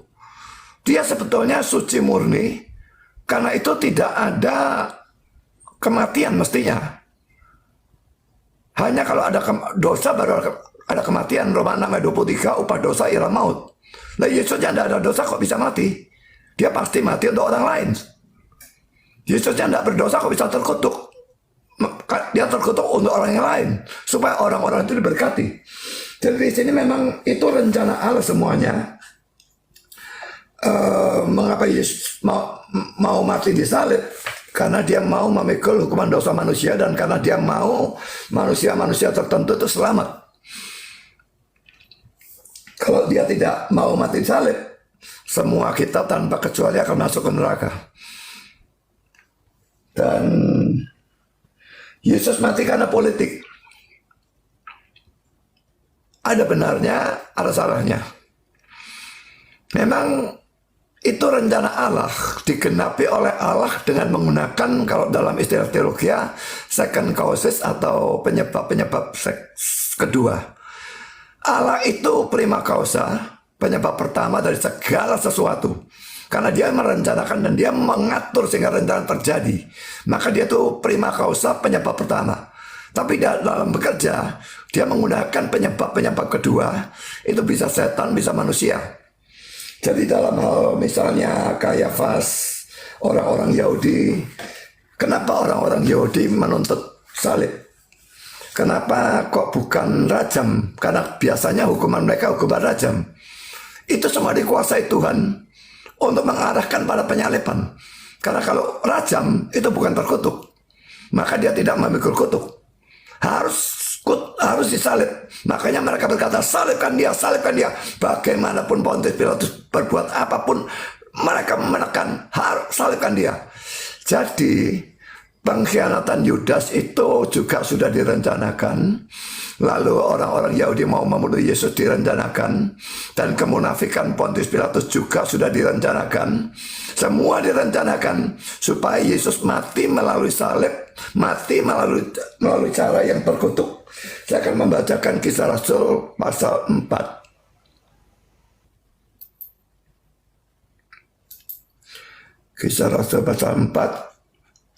Dia sebetulnya suci murni, karena itu tidak ada kematian mestinya. Hanya kalau ada dosa baru ada kematian. Roma 6 ayat 23, upah dosa ialah maut. Nah Yesusnya tidak ada dosa kok bisa mati? Dia pasti mati untuk orang lain. Yesusnya tidak berdosa kok bisa terkutuk? Dia terkutuk untuk orang yang lain supaya orang-orang itu diberkati. Jadi di sini memang itu rencana Allah semuanya. Mengapa Yesus mau mati di salib? Karena dia mau memikul hukuman dosa manusia dan karena dia mau manusia-manusia tertentu itu selamat. Kalau dia tidak mau mati di salib, semua kita tanpa kecuali akan masuk ke neraka. Dan Yesus mati karena politik. Ada benarnya, ada salahnya. Memang itu rencana Allah, digenapi oleh Allah dengan menggunakan, kalau dalam istilah teologi, second causes atau penyebab-penyebab kedua. Allah itu prima causa, penyebab pertama dari segala sesuatu. Karena dia merencanakan dan dia mengatur sehingga rencana terjadi. Maka dia itu prima causa, penyebab pertama. Tapi dalam bekerja, dia menggunakan penyebab-penyebab kedua. Itu bisa setan, bisa manusia. Jadi dalam hal misalnya Kayafas, orang-orang Yahudi. Kenapa orang-orang Yahudi menuntut salib? Kenapa kok bukan rajam? Karena biasanya hukuman mereka hukuman rajam. Itu semua dikuasai Tuhan untuk mengarahkan pada penyaliban. Karena kalau rajam itu bukan terkutuk, maka dia tidak memikul kutuk. Harus disalib. Makanya mereka berkata, salibkan dia, salibkan dia. Bagaimanapun Pontius Pilatus berbuat apapun, mereka menekan, harus salibkan dia. Jadi pengkhianatan Yudas itu juga sudah direncanakan. Lalu orang-orang Yahudi mau membunuh Yesus direncanakan. Dan kemunafikan Pontius Pilatus juga sudah direncanakan. Semua direncanakan supaya Yesus mati melalui salib, mati melalui cara yang terkutuk. Saya akan membacakan Kisah Rasul pasal 4. Kisah Rasul pasal 4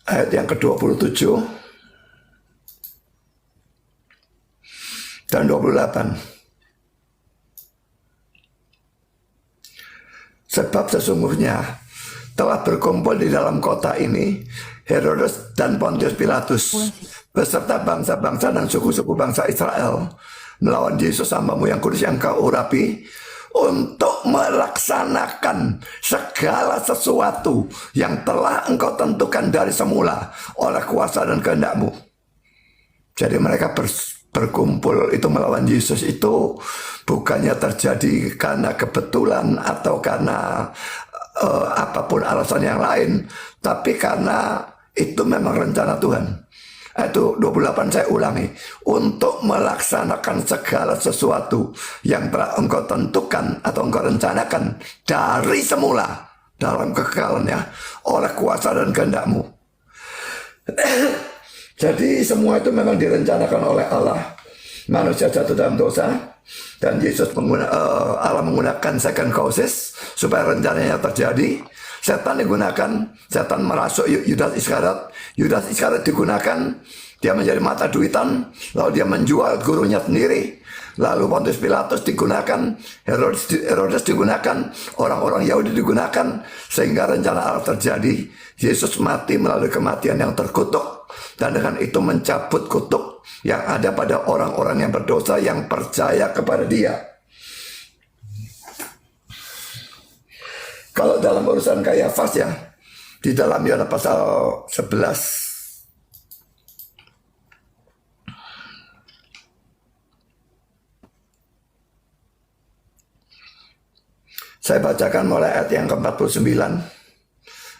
ayat yang ke-27 dan 28. Sebab sesungguhnya telah berkumpul di dalam kota ini Herodes dan Pontius Pilatus beserta bangsa-bangsa dan suku-suku bangsa Israel melawan Yesus hambamu yang kudus yang kau urapi, untuk melaksanakan segala sesuatu yang telah engkau tentukan dari semula oleh kuasa dan kehendakmu. Jadi mereka berkumpul itu melawan Yesus itu bukannya terjadi karena kebetulan atau karena apapun alasan yang lain, tapi karena itu memang rencana Tuhan. Itu 28 saya ulangi, untuk melaksanakan segala sesuatu yang telah engkau tentukan atau engkau rencanakan dari semula dalam kekekalannya oleh kuasa dan kehendakmu. Jadi semua itu memang direncanakan oleh Allah. Manusia jatuh dalam dosa dan Yesus Allah menggunakan second causes supaya rencananya terjadi. Setan digunakan, setan merasuk Yudas Iskariot. Yudas Iskariot digunakan, dia menjadi mata duitan, lalu dia menjual gurunya sendiri. Lalu Pontius Pilatus digunakan, Herodes digunakan, orang-orang Yahudi digunakan, sehingga rencana Allah terjadi. Yesus mati melalui kematian yang terkutuk, dan dengan itu mencabut kutuk yang ada pada orang-orang yang berdosa yang percaya kepada Dia. Kalau dalam urusan Kayafas ya, di dalam Yohanes pasal 11 saya bacakan mulai ayat yang ke-49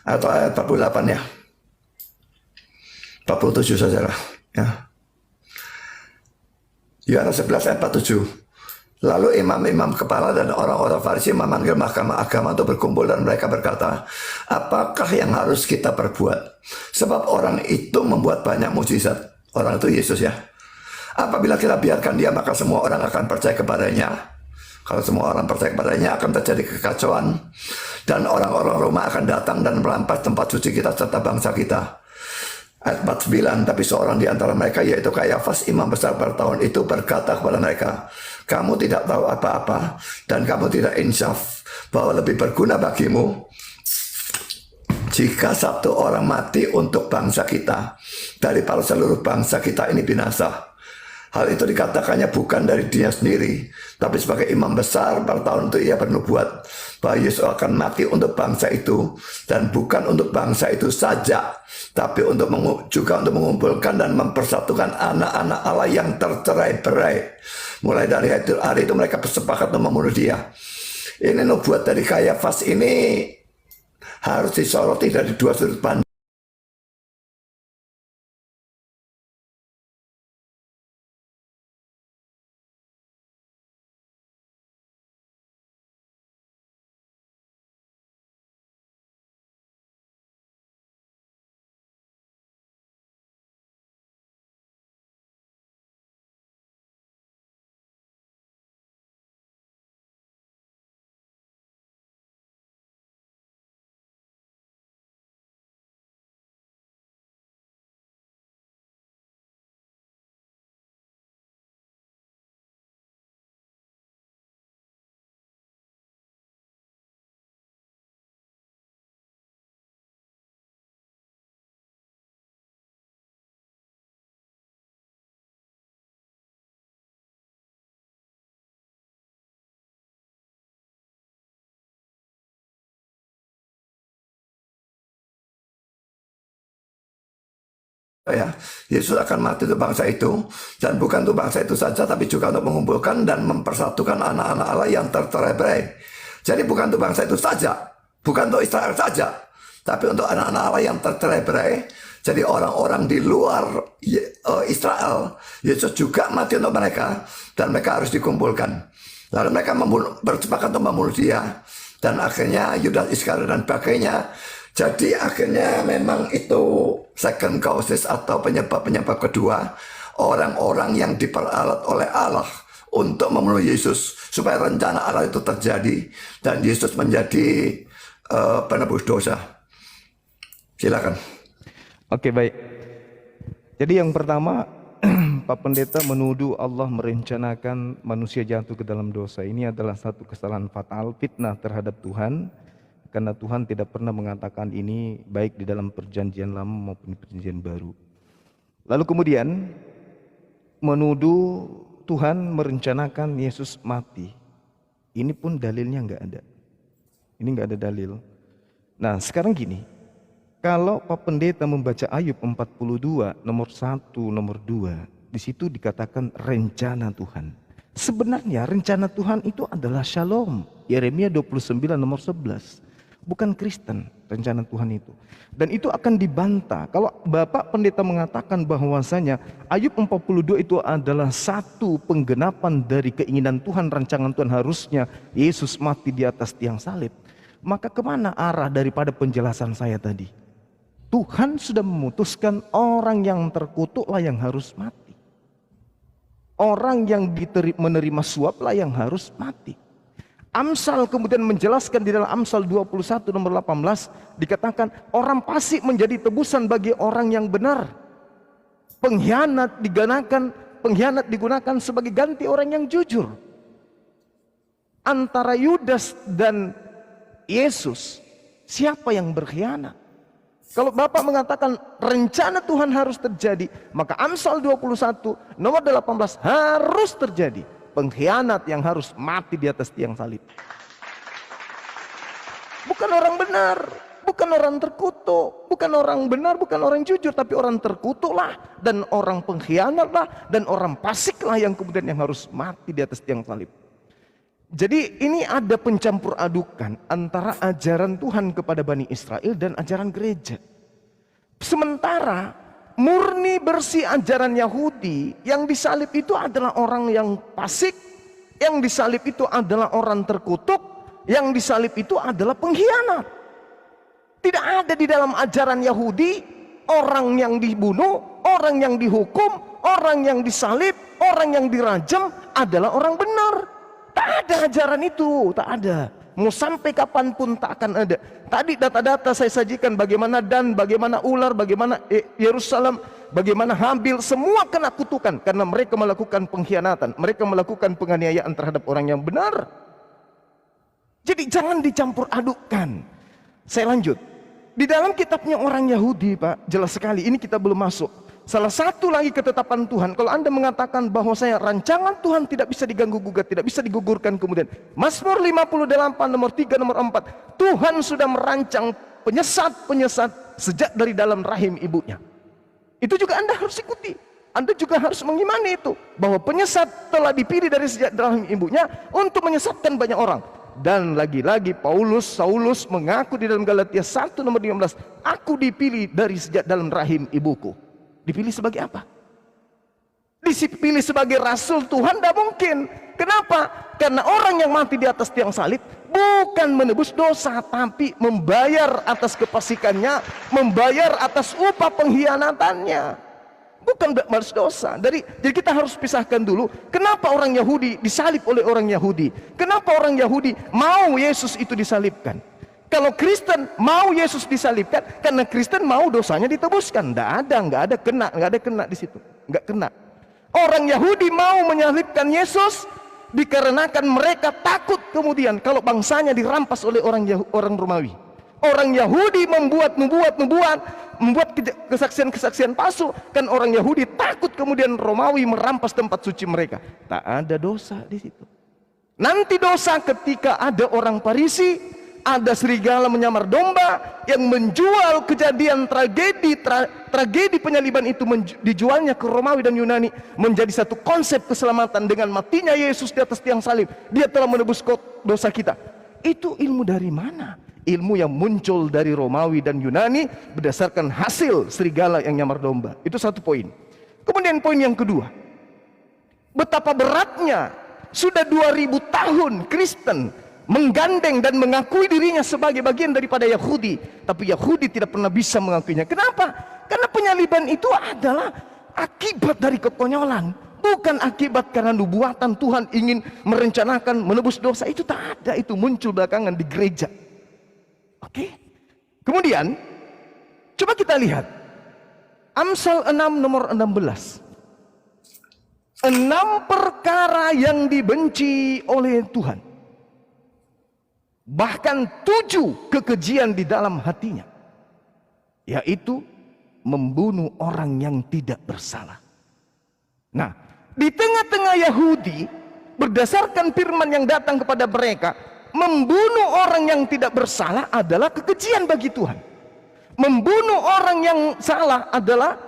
atau ayat 48 ya. 47 saja lah ya. Yohanes 11 ayat 47. Lalu imam-imam kepala dan orang-orang Farisi memanggil mahkamah agama untuk berkumpul dan mereka berkata, apakah yang harus kita perbuat? Sebab orang itu membuat banyak mukjizat. Orang itu Yesus ya. Apabila kita biarkan dia, maka semua orang akan percaya kepadanya. Kalau semua orang percaya kepadanya, akan terjadi kekacauan. Dan orang-orang Roma akan datang dan merampas tempat suci kita serta bangsa kita. Ayat 49, tapi seorang di antara mereka, yaitu Kayafas, imam besar pada tahun itu, berkata kepada mereka, kamu tidak tahu apa-apa dan kamu tidak insaf bahwa lebih berguna bagimu jika satu orang mati untuk bangsa kita daripada seluruh bangsa kita ini binasa. Hal itu dikatakannya bukan dari dia sendiri, tapi sebagai imam besar pada tahun itu ia bernubuat bahwa Yesus akan mati untuk bangsa itu, dan bukan untuk bangsa itu saja, tapi juga untuk mengumpulkan dan mempersatukan anak-anak Allah yang tercerai-berai. Mulai dari hari itu mereka bersepakat untuk membunuh dia. Ini nubuat dari Kayafas ini harus disoroti dari dua sudut pandang. Ya, Yesus akan mati untuk bangsa itu, dan bukan untuk bangsa itu saja, tapi juga untuk mengumpulkan dan mempersatukan anak-anak Allah yang tercerai-berai. Jadi bukan untuk bangsa itu saja, bukan untuk Israel saja, tapi untuk anak-anak Allah yang tercerai-berai. Jadi orang-orang di luar Israel, Yesus juga mati untuk mereka, dan mereka harus dikumpulkan. Lalu mereka bersepakat untuk membunuh dia, dan akhirnya Yudas Iskariot dan sebagainya. Jadi akhirnya memang itu second causes atau penyebab-penyebab kedua, orang-orang yang diperalat oleh Allah untuk membunuh Yesus supaya rencana Allah itu terjadi dan Yesus menjadi penebus dosa. Silakan. Oke, baik. Jadi yang pertama, Pak Pendeta menuduh Allah merencanakan manusia jatuh ke dalam dosa. Ini adalah satu kesalahan fatal, fitnah terhadap Tuhan. Karena Tuhan tidak pernah mengatakan ini baik di dalam perjanjian lama maupun perjanjian baru. Lalu kemudian menuduh Tuhan merencanakan Yesus mati. Ini pun dalilnya nggak ada. Ini nggak ada dalil. Nah sekarang gini, kalau Pak Pendeta membaca Ayub 42 nomor 1, nomor 2, di situ dikatakan rencana Tuhan. Sebenarnya rencana Tuhan itu adalah shalom. Yeremia 29 nomor 11. Bukan Kristen rencana Tuhan itu. Dan itu akan dibantah kalau Bapak Pendeta mengatakan bahwasanya Ayub 42 itu adalah satu penggenapan dari keinginan Tuhan, rancangan Tuhan, harusnya Yesus mati di atas tiang salib. Maka kemana arah daripada penjelasan saya tadi? Tuhan sudah memutuskan orang yang terkutuklah yang harus mati. Orang yang menerima suaplah yang harus mati. Amsal kemudian menjelaskan di dalam Amsal 21 nomor 18 dikatakan orang fasik menjadi tebusan bagi orang yang benar. Pengkhianat digunakan sebagai ganti orang yang jujur. Antara Yudas dan Yesus, siapa yang berkhianat? Kalau Bapak mengatakan rencana Tuhan harus terjadi, maka Amsal 21 nomor 18 harus terjadi. Pengkhianat yang harus mati di atas tiang salib. Bukan orang benar, bukan orang terkutuk, bukan orang benar, bukan orang jujur, tapi orang terkutuklah dan orang pengkhianatlah dan orang fasiklah yang kemudian yang harus mati di atas tiang salib. Jadi ini ada pencampur adukan antara ajaran Tuhan kepada Bani Israel dan ajaran gereja. Sementara murni bersih ajaran Yahudi, yang disalib itu adalah orang yang fasik, yang disalib itu adalah orang terkutuk, yang disalib itu adalah pengkhianat. Tidak ada di dalam ajaran Yahudi orang yang dibunuh, orang yang dihukum, orang yang disalib, orang yang dirajam adalah orang benar. Tak ada ajaran itu, tak ada. Mau sampai kapanpun tak akan ada. Tadi data-data saya sajikan bagaimana Dan, bagaimana ular, bagaimana Yerusalem, bagaimana Habil, semua kena kutukan karena mereka melakukan pengkhianatan, mereka melakukan penganiayaan terhadap orang yang benar. Jadi jangan dicampur adukkan. Saya lanjut. Di dalam kitabnya orang Yahudi, Pak, jelas sekali, ini kita belum masuk. Salah satu lagi ketetapan Tuhan, kalau Anda mengatakan bahwa saya rancangan Tuhan tidak bisa diganggu gugat, tidak bisa digugurkan kemudian. Mazmur 58 nomor 3 nomor 4. Tuhan sudah merancang penyesat-penyesat sejak dari dalam rahim ibunya. Itu juga Anda harus ikuti. Anda juga harus mengimani itu, bahwa penyesat telah dipilih dari sejak dalam ibunya untuk menyesatkan banyak orang. Dan lagi-lagi Saulus mengaku di dalam Galatia 1 nomor 15, aku dipilih dari sejak dalam rahim ibuku. Dipilih sebagai apa? Dipilih sebagai rasul Tuhan? Tidak mungkin. Kenapa? Karena orang yang mati di atas tiang salib bukan menebus dosa, tapi membayar atas kefasikannya, membayar atas upah pengkhianatannya. Bukan balas dosa. Jadi kita harus pisahkan dulu. Kenapa orang Yahudi disalib oleh orang Yahudi? Kenapa orang Yahudi mau Yesus itu disalibkan? Kalau Kristen mau Yesus disalibkan karena Kristen mau dosanya ditebuskan. Nggak ada kena di situ. Nggak kena. Orang Yahudi mau menyalibkan Yesus dikarenakan mereka takut kemudian kalau bangsanya dirampas oleh orang Romawi. Orang Yahudi membuat kesaksian palsu, kan orang Yahudi takut kemudian Romawi merampas tempat suci mereka. Tak ada dosa di situ. Nanti dosa ketika ada orang Farisi, ada serigala menyamar domba yang menjual kejadian tragedi penyaliban itu, dijualnya ke Romawi dan Yunani menjadi satu konsep keselamatan. Dengan matinya Yesus di atas tiang salib, dia telah menebus dosa kita. Itu ilmu dari mana? Ilmu yang muncul dari Romawi dan Yunani berdasarkan hasil serigala yang nyamar domba. Itu satu poin. Kemudian poin yang kedua, betapa beratnya sudah 2000 tahun Kristen menggandeng dan mengakui dirinya sebagai bagian daripada Yahudi, tapi Yahudi tidak pernah bisa mengakuinya. Kenapa? Karena penyaliban itu adalah akibat dari kekonyolan, bukan akibat karena nubuatan Tuhan ingin merencanakan menebus dosa. Itu tak ada, itu muncul belakangan di gereja. Oke. Kemudian Coba kita lihat Amsal 6 nomor 16. 6 perkara yang dibenci oleh Tuhan, bahkan 7 kekejian di dalam hatinya, yaitu membunuh orang yang tidak bersalah. Nah, di tengah-tengah Yahudi, berdasarkan firman yang datang kepada mereka, membunuh orang yang tidak bersalah adalah kekejian bagi Tuhan. Membunuh orang yang salah adalah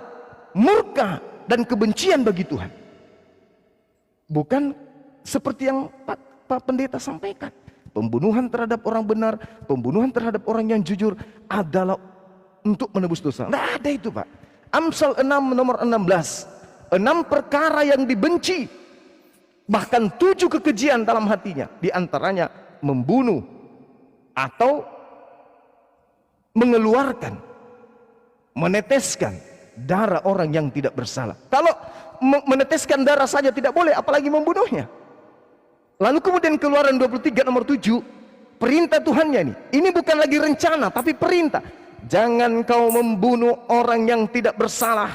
murka dan kebencian bagi Tuhan. Bukan seperti yang Pak Pendeta sampaikan. Pembunuhan terhadap orang benar, pembunuhan terhadap orang yang jujur adalah untuk menebus dosa. Tidak ada itu, Pak. Amsal 6 nomor 16. 6 perkara yang dibenci, bahkan 7 kekejian dalam hatinya. Di antaranya membunuh atau mengeluarkan, meneteskan darah orang yang tidak bersalah. Kalau meneteskan darah saja tidak boleh, apalagi membunuhnya. Lalu kemudian Keluaran 23 nomor 7, perintah Tuhannya ini bukan lagi rencana tapi perintah. Jangan kau membunuh orang yang tidak bersalah,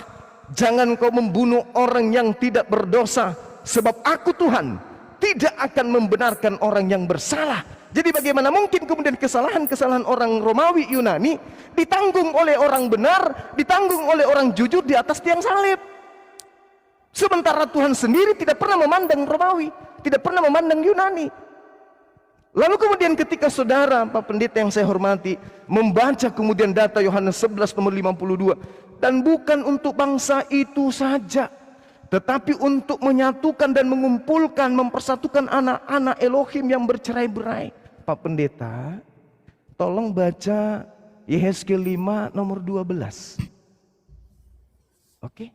jangan kau membunuh orang yang tidak berdosa, sebab aku Tuhan tidak akan membenarkan orang yang bersalah. Jadi bagaimana mungkin kemudian kesalahan-kesalahan orang Romawi Yunani ditanggung oleh orang benar, ditanggung oleh orang jujur di atas tiang salib? Sementara Tuhan sendiri tidak pernah memandang Romawi, tidak pernah memandang Yunani. Lalu kemudian ketika saudara Pak Pendeta yang saya hormati membaca kemudian data Yohanes 11 nomor 52, dan bukan untuk bangsa itu saja, tetapi untuk menyatukan dan mengumpulkan, mempersatukan anak-anak Elohim yang bercerai-berai. Pak Pendeta, tolong baca Yehezkiel 5 nomor 12. Oke.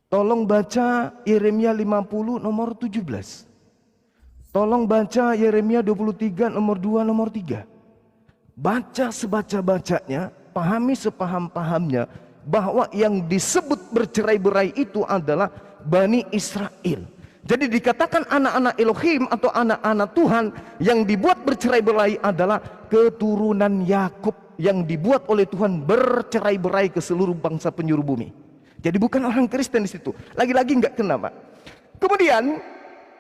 Tolong baca Yeremia 50 nomor 17. Tolong baca Yeremia 23 nomor 2 nomor 3. Baca sebaca-bacanya, pahami sepaham-pahamnya, bahwa yang disebut bercerai-berai itu adalah Bani Israel. Jadi dikatakan anak-anak Elohim atau anak-anak Tuhan yang dibuat bercerai-berai adalah keturunan Yakub yang dibuat oleh Tuhan bercerai-berai ke seluruh bangsa penjuru bumi. Jadi bukan orang Kristen di situ. Lagi-lagi nggak kena, Pak. Kemudian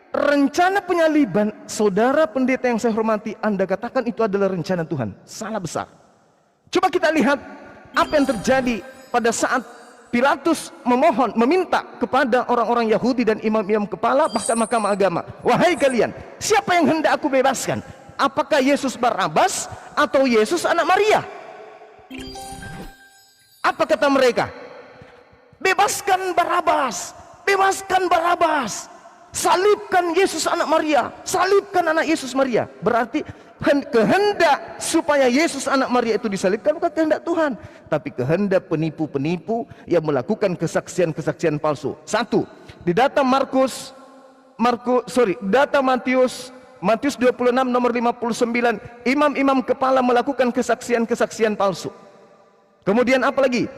rencana penyaliban, saudara pendeta yang saya hormati, Anda katakan itu adalah rencana Tuhan. Salah besar. Coba kita lihat apa yang terjadi pada saat Pilatus meminta kepada orang-orang Yahudi dan imam-imam kepala, bahkan mahkamah agama. Wahai kalian, siapa yang hendak aku bebaskan? Apakah Yesus Barabas atau Yesus anak Maria? Apa kata mereka? Bebaskan Barabas, bebaskan Barabas, salibkan Yesus anak Maria, salibkan anak Yesus Maria. Berarti kehendak supaya Yesus anak Maria itu disalibkan bukan kehendak Tuhan, tapi kehendak penipu-penipu yang melakukan kesaksian-kesaksian palsu. Satu, di data Matius 26 nomor 59, imam-imam kepala melakukan kesaksian-kesaksian palsu. Kemudian apa lagi?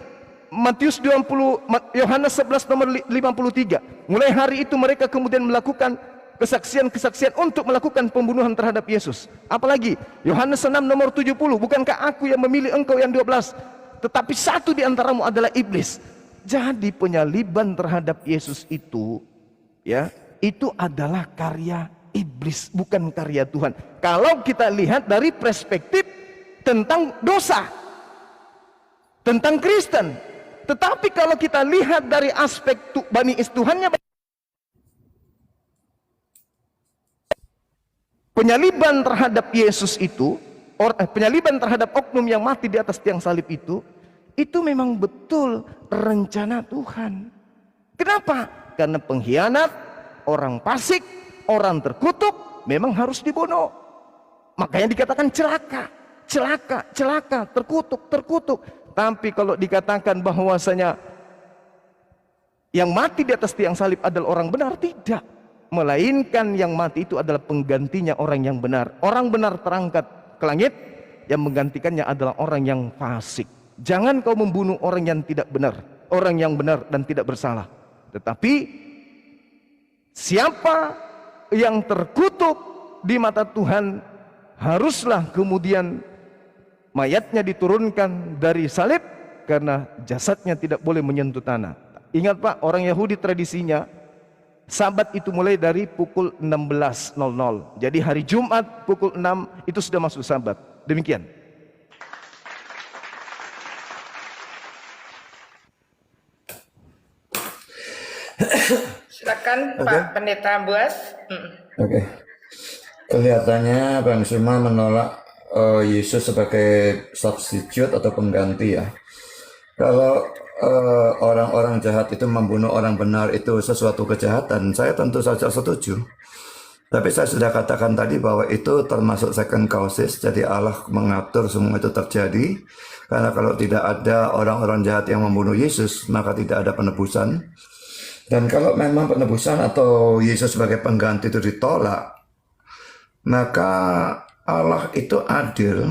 Yohanes 11 nomor 53. Mulai hari itu mereka kemudian melakukan kesaksian-kesaksian untuk melakukan pembunuhan terhadap Yesus. Apalagi Yohanes 6 nomor 70, bukankah aku yang memilih engkau yang 12, tetapi satu di antaramu adalah iblis. Jadi penyaliban terhadap Yesus itu, ya, itu adalah karya iblis, bukan karya Tuhan. Kalau kita lihat dari perspektif tentang dosa, tentang Kristen. Tetapi kalau kita lihat dari aspek Bani Tuhannya, penyaliban terhadap Yesus itu, penyaliban terhadap oknum yang mati di atas tiang salib itu memang betul rencana Tuhan. Kenapa? Karena pengkhianat, orang fasik, orang terkutuk memang harus dibunuh. Makanya dikatakan celaka, celaka, celaka, terkutuk, terkutuk. Tapi kalau dikatakan bahwasanya yang mati di atas tiang salib adalah orang benar, tidak. Melainkan yang mati itu adalah penggantinya orang yang benar. Orang benar terangkat ke langit, yang menggantikannya adalah orang yang fasik. Jangan kau membunuh orang yang tidak benar, orang yang benar dan tidak bersalah. Tetapi siapa yang terkutuk di mata Tuhan, haruslah kemudian mayatnya diturunkan dari salib, karena jasadnya tidak boleh menyentuh tanah. Ingat Pak, orang Yahudi tradisinya Sabat itu mulai dari pukul 16.00. Jadi hari Jumat pukul 6 itu sudah masuk Sabat. Demikian. Silakan Pak Pendeta Buas. Oke. Kelihatannya Bang Suma menolak Yesus sebagai substitute atau pengganti ya. Kalau orang-orang jahat itu membunuh orang benar itu sesuatu kejahatan, saya tentu saja setuju. Tapi saya sudah katakan tadi bahwa itu termasuk second causes, jadi Allah mengatur semua itu terjadi. Karena kalau tidak ada orang-orang jahat yang membunuh Yesus, maka tidak ada penebusan. Dan kalau memang penebusan atau Yesus sebagai pengganti itu ditolak, maka Allah itu adil.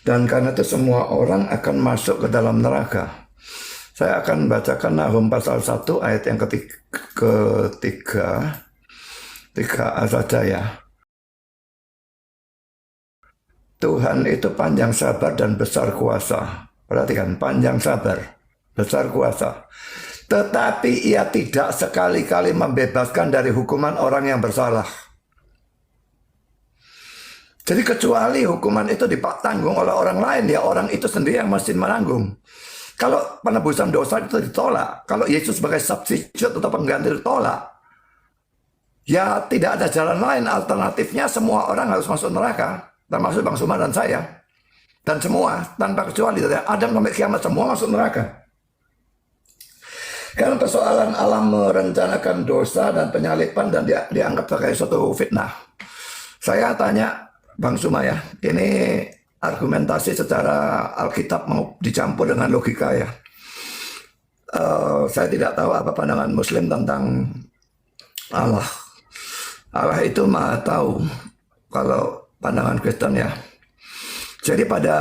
Dan karena itu semua orang akan masuk ke dalam neraka. Saya akan bacakan Nahum pasal 1 ayat yang ketiga. 3a saja ya. Tuhan itu panjang sabar dan besar kuasa. Perhatikan, panjang sabar, besar kuasa. Tetapi ia tidak sekali-kali membebaskan dari hukuman orang yang bersalah. Jadi kecuali hukuman itu ditanggung oleh orang lain, ya orang itu sendiri yang mesti menanggung. Kalau penebusan dosa itu ditolak, kalau Yesus sebagai substitute atau pengganti ditolak, ya tidak ada jalan lain, alternatifnya semua orang harus masuk neraka, termasuk Bang Suma dan saya. Dan semua, tanpa kecuali, dari Adam sampai kiamat semua masuk neraka. Karena persoalan alam merencanakan dosa dan penyalipan dan dianggap sebagai suatu fitnah. Saya tanya Bang Suma ya, ini argumentasi secara Alkitab mau dicampur dengan logika ya. Saya tidak tahu apa pandangan Muslim tentang Allah. Allah itu maha tahu kalau pandangan Kristen ya. Jadi pada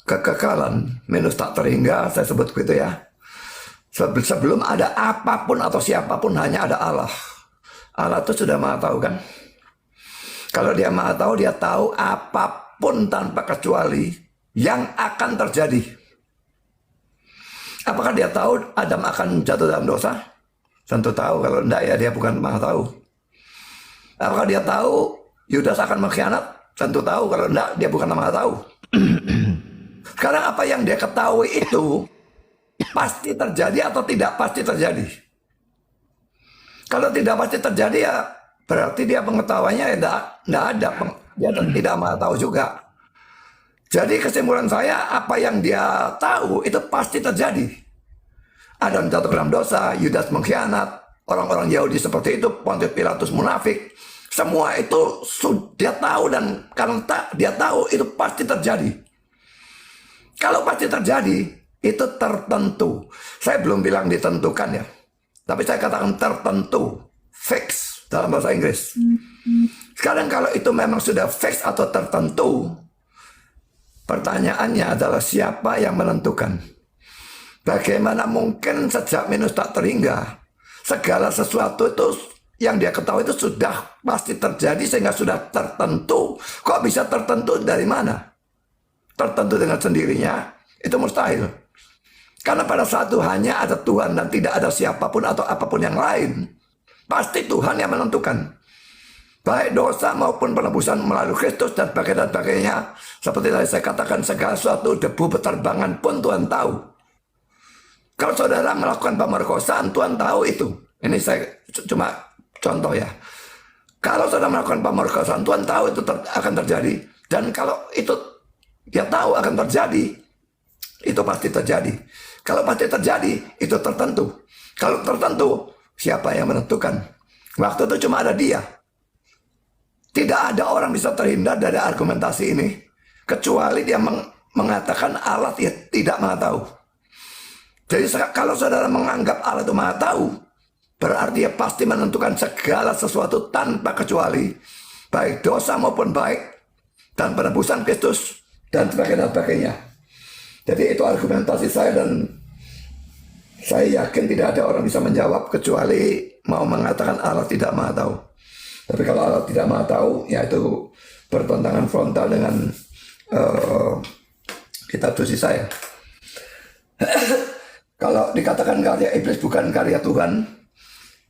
kekekalan minus tak terhingga, saya sebut begitu ya. Sebelum ada apapun atau siapapun hanya ada Allah. Allah itu sudah maha tahu kan. Kalau dia maha tahu, dia tahu apapun tanpa kecuali yang akan terjadi. Apakah dia tahu Adam akan jatuh dalam dosa? Tentu tahu. Kalau tidak ya dia bukan maha tahu. Apakah dia tahu Yudas akan mengkhianat? Tentu tahu. Kalau tidak dia bukan maha tahu. Sekarang apa yang dia ketahui itu pasti terjadi atau tidak pasti terjadi? Kalau tidak pasti terjadi ya berarti dia pengetahuannya ya tidak ada. Dia tidak maha tahu juga. Jadi kesimpulan saya, apa yang dia tahu itu pasti terjadi. Adam jatuh dalam dosa, Yudas mengkhianat, orang-orang Yahudi seperti itu, Pontius Pilatus munafik. Semua itu dia tahu, dan karena dia tahu itu pasti terjadi. Kalau pasti terjadi, itu tertentu. Saya belum bilang ditentukan ya. Tapi saya katakan tertentu, fix dalam bahasa Inggris. Sekarang kalau itu memang sudah fix atau tertentu, pertanyaannya adalah siapa yang menentukan? Bagaimana mungkin sejak minus tak terhingga segala sesuatu itu yang dia ketahui itu sudah pasti terjadi sehingga sudah tertentu. Kok bisa tertentu dari mana? Tertentu dengan sendirinya itu mustahil. Karena pada saat itu hanya ada Tuhan dan tidak ada siapapun atau apapun yang lain. Pasti Tuhan yang menentukan. Baik dosa maupun penebusan melalui Kristus dan sebagainya. Seperti tadi saya katakan, segala sesuatu debu berterbangan pun Tuhan tahu. Kalau saudara melakukan pemerkosaan, Tuhan tahu itu. Ini saya cuma contoh ya. Kalau saudara melakukan pemerkosaan, Tuhan tahu itu akan terjadi. Dan kalau itu dia tahu akan terjadi, itu pasti terjadi. Kalau pasti terjadi, itu tertentu. Kalau tertentu, siapa yang menentukan? Waktu itu cuma ada dia. Tidak ada orang bisa terhindar dari argumentasi ini, kecuali dia mengatakan Allah tidak maha tahu. Jadi kalau saudara menganggap Allah itu maha tahu, berarti dia pasti menentukan segala sesuatu tanpa kecuali, baik dosa maupun baik, dan penebusan Kristus, dan sebagainya. Jadi itu argumentasi saya, dan saya yakin tidak ada orang bisa menjawab kecuali mau mengatakan Allah tidak maha tahu. Tapi kalau Allah tidak maha tahu, ya itu bertentangan frontal dengan kitab suci saya. Kalau dikatakan karya iblis bukan karya Tuhan,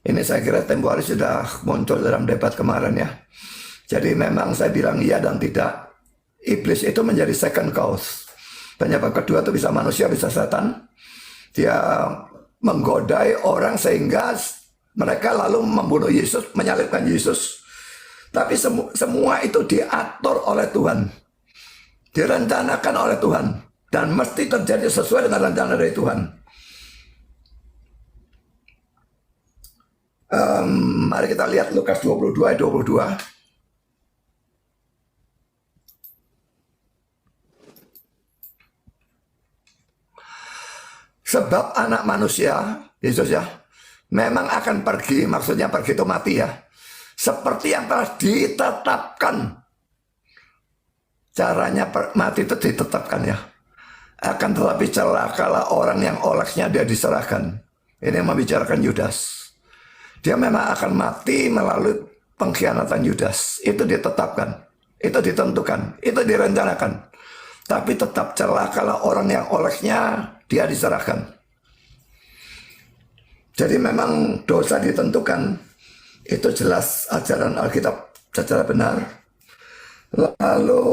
ini saya kira tempo hari sudah muncul dalam debat kemarin ya. Jadi memang saya bilang iya dan tidak. Iblis itu menjadi second cause. Penyebab kedua itu bisa manusia, bisa setan. Dia menggodai orang sehingga mereka lalu membunuh Yesus, menyalibkan Yesus. Tapi semua itu diatur oleh Tuhan. Direncanakan oleh Tuhan. Dan mesti terjadi sesuai dengan rencana dari Tuhan. Mari kita lihat Lukas 22 ayat 22. Sebab anak manusia, Yesus ya, memang akan pergi, maksudnya pergi itu mati ya. Seperti yang telah ditetapkan. Caranya mati itu ditetapkan ya. Akan tetapi celakalah orang yang olehnya dia diserahkan. Ini yang membicarakan Yudas. Dia memang akan mati melalui pengkhianatan Yudas. Itu ditetapkan. Itu ditentukan. Itu direncanakan. Tapi tetap celakalah orang yang olehnya dia diserahkan. Jadi memang dosa ditentukan. Itu jelas ajaran Alkitab secara benar. Lalu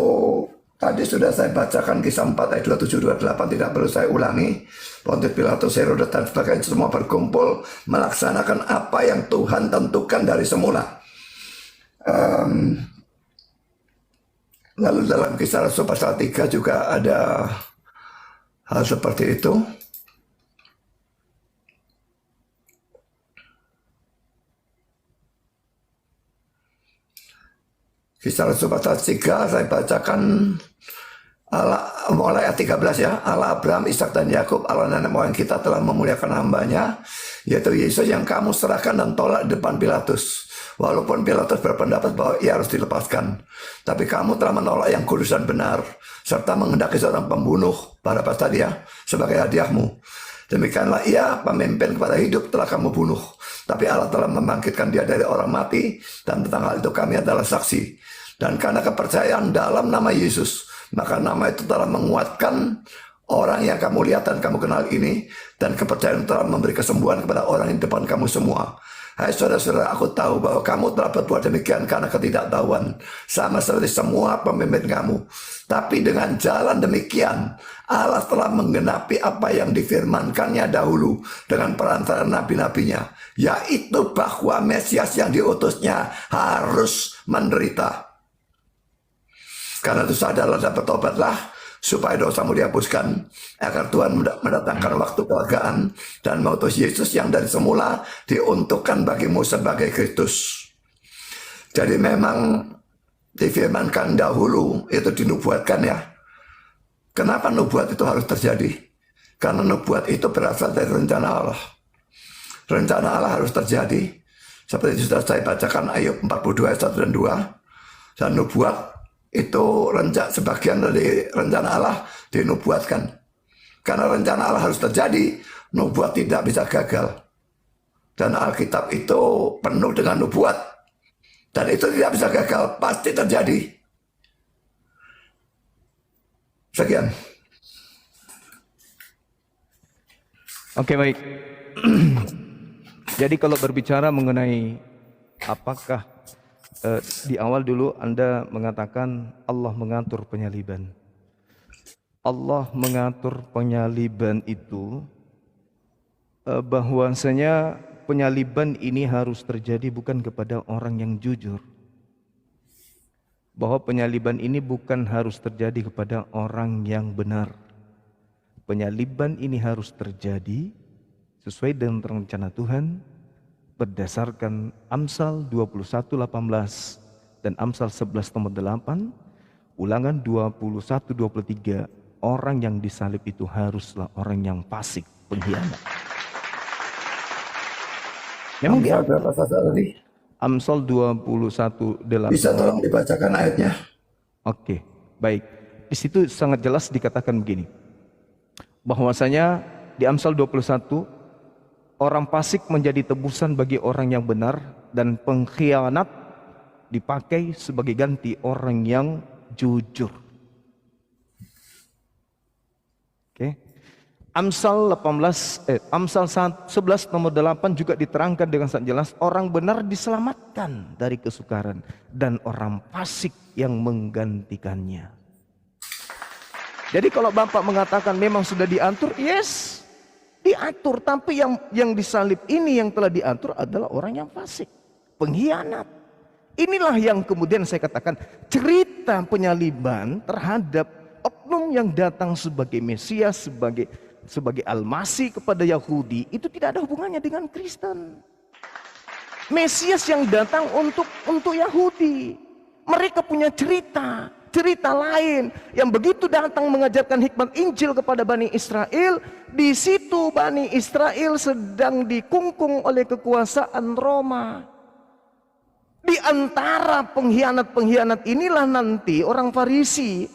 tadi sudah saya bacakan kisah 4 ayat 27-28, tidak perlu saya ulangi. Pontius Pilatus, Herodes dan sebagainya semua berkumpul melaksanakan apa yang Tuhan tentukan dari semula. Lalu dalam kisah Rasul pasal 3 juga ada hal seperti itu. Kisah Rasul pasal 3 saya bacakan mulai ayat 13 ya. Allah Abraham, Ishak dan Yakub, Allah nenek moyang kita telah memuliakan hambanya, yaitu Yesus yang kamu serahkan dan tolak di depan Pilatus. Walaupun Pilatus berpendapat bahwa ia harus dilepaskan, tapi kamu telah menolak yang kudus dan benar, serta menghendaki seorang pembunuh, Barabas tadi ya, sebagai hadiahmu. Demikianlah ia, pemimpin kepada hidup, telah kamu bunuh. Tapi Allah telah membangkitkan dia dari orang mati, dan tentang hal itu kami adalah saksi. Dan karena kepercayaan dalam nama Yesus, maka nama itu telah menguatkan orang yang kamu lihat dan kamu kenal ini, dan kepercayaan telah memberi kesembuhan kepada orang di depan kamu semua. Hai saudara-saudara, aku tahu bahwa kamu telah berbuat demikian karena ketidaktahuan, sama seperti semua pemimpin kamu. Tapi dengan jalan demikian, Allah telah menggenapi apa yang difirmankannya dahulu dengan perantara nabi-nabinya, yaitu bahwa Mesias yang diutusnya harus menderita. Karena itu sadarlah dan bertobatlah, supaya dosamu dihapuskan, agar Tuhan mendatangkan waktu kelegaan dan mengutus Yesus yang dari semula diuntukkan bagimu sebagai Kristus. Jadi memang difirmankan dahulu, itu dinubuatkan ya. Kenapa nubuat itu harus terjadi? Karena nubuat itu berasal dari rencana Allah. Rencana Allah harus terjadi. Seperti sudah saya bacakan Ayub 42 ayat 1 dan 2. Dan nubuat itu sebagian dari rencana Allah dinubuatkan. Karena rencana Allah harus terjadi, nubuat tidak bisa gagal. Dan Alkitab itu penuh dengan nubuat. Dan itu tidak bisa gagal, pasti terjadi. Sekian. Oke, baik. Jadi kalau berbicara mengenai apakah di awal dulu Anda mengatakan Allah mengatur penyaliban. Allah mengatur penyaliban itu bahwasanya penyaliban ini harus terjadi bukan kepada orang yang jujur. Bahwa penyaliban ini bukan harus terjadi kepada orang yang benar. Penyaliban ini harus terjadi sesuai dengan rencana Tuhan, berdasarkan Amsal 21:18 dan Amsal 11:8, Ulangan 21:23, orang yang disalib itu haruslah orang yang fasik, pengkhianat. Memang Amsal berapa tadi? Amsal 21:8. Bisa tolong dibacakan ayatnya? Oke, baik. Di situ sangat jelas dikatakan begini, bahwasanya di Amsal 21, orang fasik menjadi tebusan bagi orang yang benar, dan pengkhianat dipakai sebagai ganti orang yang jujur. Oke. Amsal 11 nomor 8 juga diterangkan dengan sangat jelas, orang benar diselamatkan dari kesukaran dan orang fasik yang menggantikannya. Jadi kalau Bapak mengatakan memang sudah diatur, yes, diatur, tapi yang disalib ini yang telah diatur adalah orang yang fasik, pengkhianat. Inilah yang kemudian saya katakan cerita penyaliban terhadap oknum yang datang sebagai Mesias, sebagai Al-Masih kepada Yahudi, itu tidak ada hubungannya dengan Kristen. Mesias yang datang untuk Yahudi, mereka punya cerita lain yang begitu datang mengajarkan hikmat Injil kepada Bani Israel. Di situ Bani Israel sedang dikungkung oleh kekuasaan Roma. Di antara pengkhianat-pengkhianat inilah nanti orang Farisi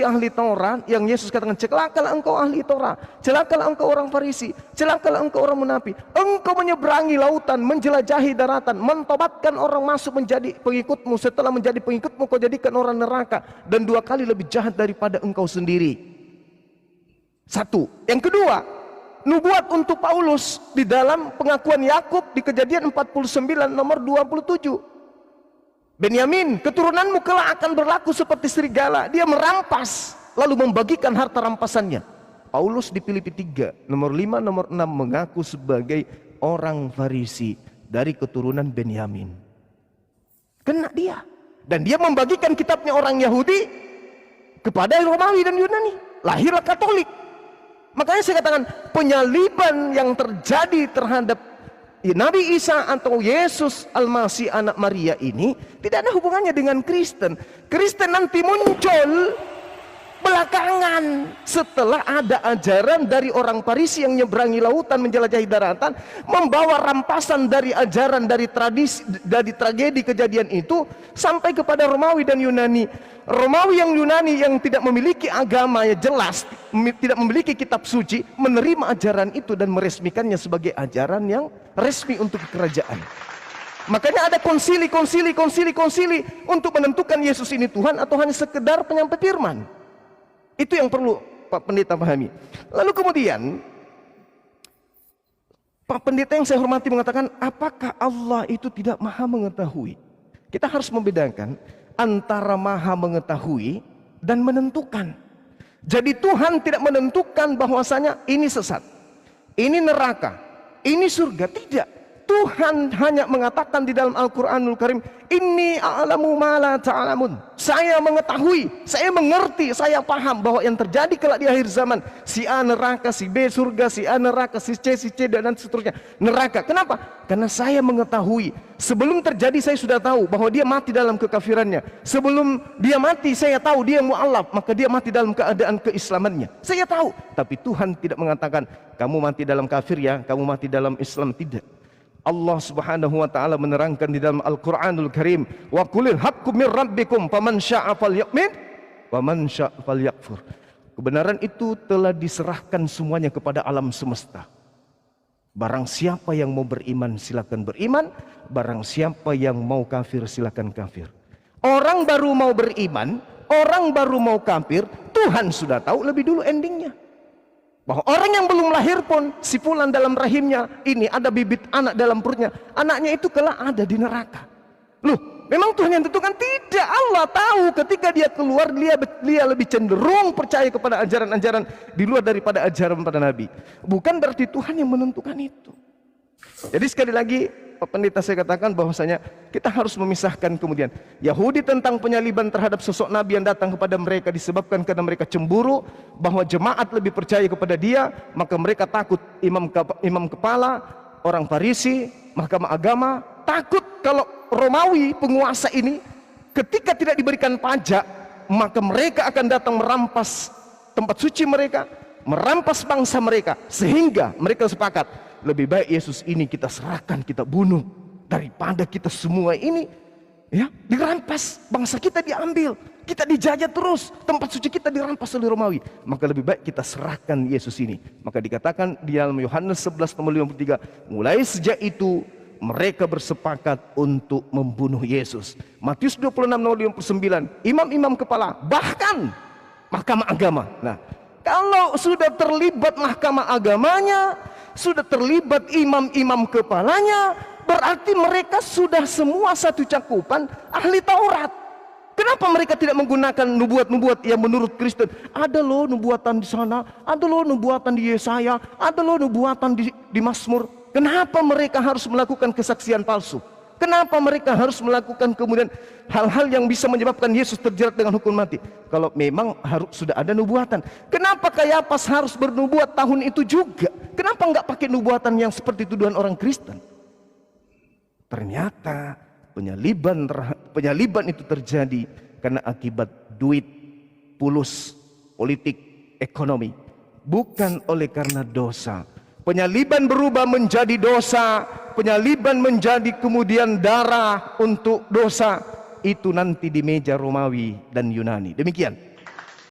ahli Taurat yang Yesus katakan, celakalah engkau ahli Taurat, celakalah engkau orang Farisi, celakalah engkau orang munafik. Engkau menyeberangi lautan, menjelajahi daratan, mentobatkan orang masuk menjadi pengikutmu, setelah menjadi pengikutmu kau jadikan orang neraka, dan 2 kali lebih jahat daripada engkau sendiri. Satu. Yang kedua, nubuat untuk Paulus di dalam pengakuan Yakub di Kejadian 49 nomor 27. Benyamin, keturunanmu kelak akan berlaku seperti serigala. Dia merampas lalu membagikan harta rampasannya. Paulus di Filipi 3 nomor 5 nomor 6 mengaku sebagai orang Farisi dari keturunan Benyamin. Kena dia. Dan dia membagikan kitabnya orang Yahudi kepada Romawi dan Yunani. Lahirlah Katolik. Makanya saya katakan penyaliban yang terjadi terhadap Nabi Isa atau Yesus Al-Masih anak Maria ini tidak ada hubungannya dengan Kristen. Kristen nanti muncul belakangan setelah ada ajaran dari orang Farisi yang nyeberangi lautan, menjelajahi daratan, membawa rampasan dari ajaran, dari tradisi, dari tragedi kejadian itu sampai kepada Romawi dan Yunani. Romawi yang Yunani yang tidak memiliki agama ya jelas, tidak memiliki kitab suci, menerima ajaran itu dan meresmikannya sebagai ajaran yang resmi untuk kerajaan. Makanya ada konsili untuk menentukan Yesus ini Tuhan atau hanya sekedar penyampai firman. Itu yang perlu Pak Pendeta pahami. Lalu kemudian Pak Pendeta yang saya hormati mengatakan, apakah Allah itu tidak maha mengetahui? Kita harus membedakan antara maha mengetahui dan menentukan. Jadi Tuhan tidak menentukan bahwasanya ini sesat, ini neraka, ini surga. Tidak. Tuhan hanya mengatakan di dalam Al-Quranul Karim, inni a'lamu ma la ta'lamun. Saya mengetahui, saya mengerti, saya paham bahwa yang terjadi kelak di akhir zaman, si A neraka, si B surga, si A neraka, si C dan seterusnya neraka. Kenapa? Karena saya mengetahui. Sebelum terjadi saya sudah tahu bahwa dia mati dalam kekafirannya. Sebelum dia mati saya tahu dia mu'allaf, maka dia mati dalam keadaan keislamannya. Saya tahu. Tapi Tuhan tidak mengatakan kamu mati dalam kafir ya, kamu mati dalam Islam. Tidak. Allah Subhanahu wa taala menerangkan di dalam Al-Qur'anul Karim, wa qulil haqqu mir rabbikum faman syaa'a falyu'min wa man syaa'a falyakfur. Kebenaran itu telah diserahkan semuanya kepada alam semesta. Barang siapa yang mau beriman silakan beriman, barang siapa yang mau kafir silakan kafir. Orang baru mau beriman, orang baru mau kafir, Tuhan sudah tahu lebih dulu endingnya. Bahwa orang yang belum lahir pun, si fulan dalam rahimnya ini ada bibit anak dalam perutnya, anaknya itu kelak ada di neraka. Loh, memang Tuhan yang tentukan? Tidak. Allah tahu ketika dia keluar, dia lebih cenderung percaya kepada ajaran-ajaran di luar daripada ajaran para nabi. Bukan berarti Tuhan yang menentukan itu. Jadi sekali lagi Pak Pendeta saya katakan bahwasanya kita harus memisahkan kemudian Yahudi tentang penyaliban terhadap sosok Nabi yang datang kepada mereka disebabkan karena mereka cemburu bahwa jemaat lebih percaya kepada dia, maka mereka takut. Imam kepala, orang Farisi, mahkamah agama takut kalau Romawi penguasa ini ketika tidak diberikan pajak, maka mereka akan datang merampas tempat suci mereka, merampas bangsa mereka, sehingga mereka sepakat lebih baik Yesus ini kita serahkan, kita bunuh, daripada kita semua ini ya dirampas, bangsa kita diambil, kita dijajah terus, tempat suci kita dirampas oleh Romawi. Maka lebih baik kita serahkan Yesus ini. Maka dikatakan di dalam Yohanes 11 nomor 53, mulai sejak itu mereka bersepakat untuk membunuh Yesus. Matius 26 nomor 59, imam-imam kepala, bahkan mahkamah agama. Nah, Kalau sudah terlibat mahkamah agamanya, sudah terlibat imam-imam kepalanya, berarti mereka sudah semua satu cakupan ahli Taurat. Kenapa mereka tidak menggunakan nubuat-nubuat yang menurut Kristen? Ada loh nubuatan di sana, ada loh nubuatan di Yesaya, ada loh nubuatan di Mazmur. Kenapa mereka harus melakukan kesaksian palsu? Kenapa mereka harus melakukan kemudian hal-hal yang bisa menyebabkan Yesus terjerat dengan hukum mati? Kalau memang sudah ada nubuatan, kenapa Kayafas harus bernubuat tahun itu juga? Kenapa nggak pakai nubuatan yang seperti tuduhan orang Kristen? Ternyata penyaliban itu terjadi karena akibat duit, pulus, politik, ekonomi, bukan oleh karena dosa. Penyaliban berubah menjadi dosa, penyaliban menjadi kemudian darah untuk dosa. Itu nanti di meja Romawi dan Yunani. Demikian.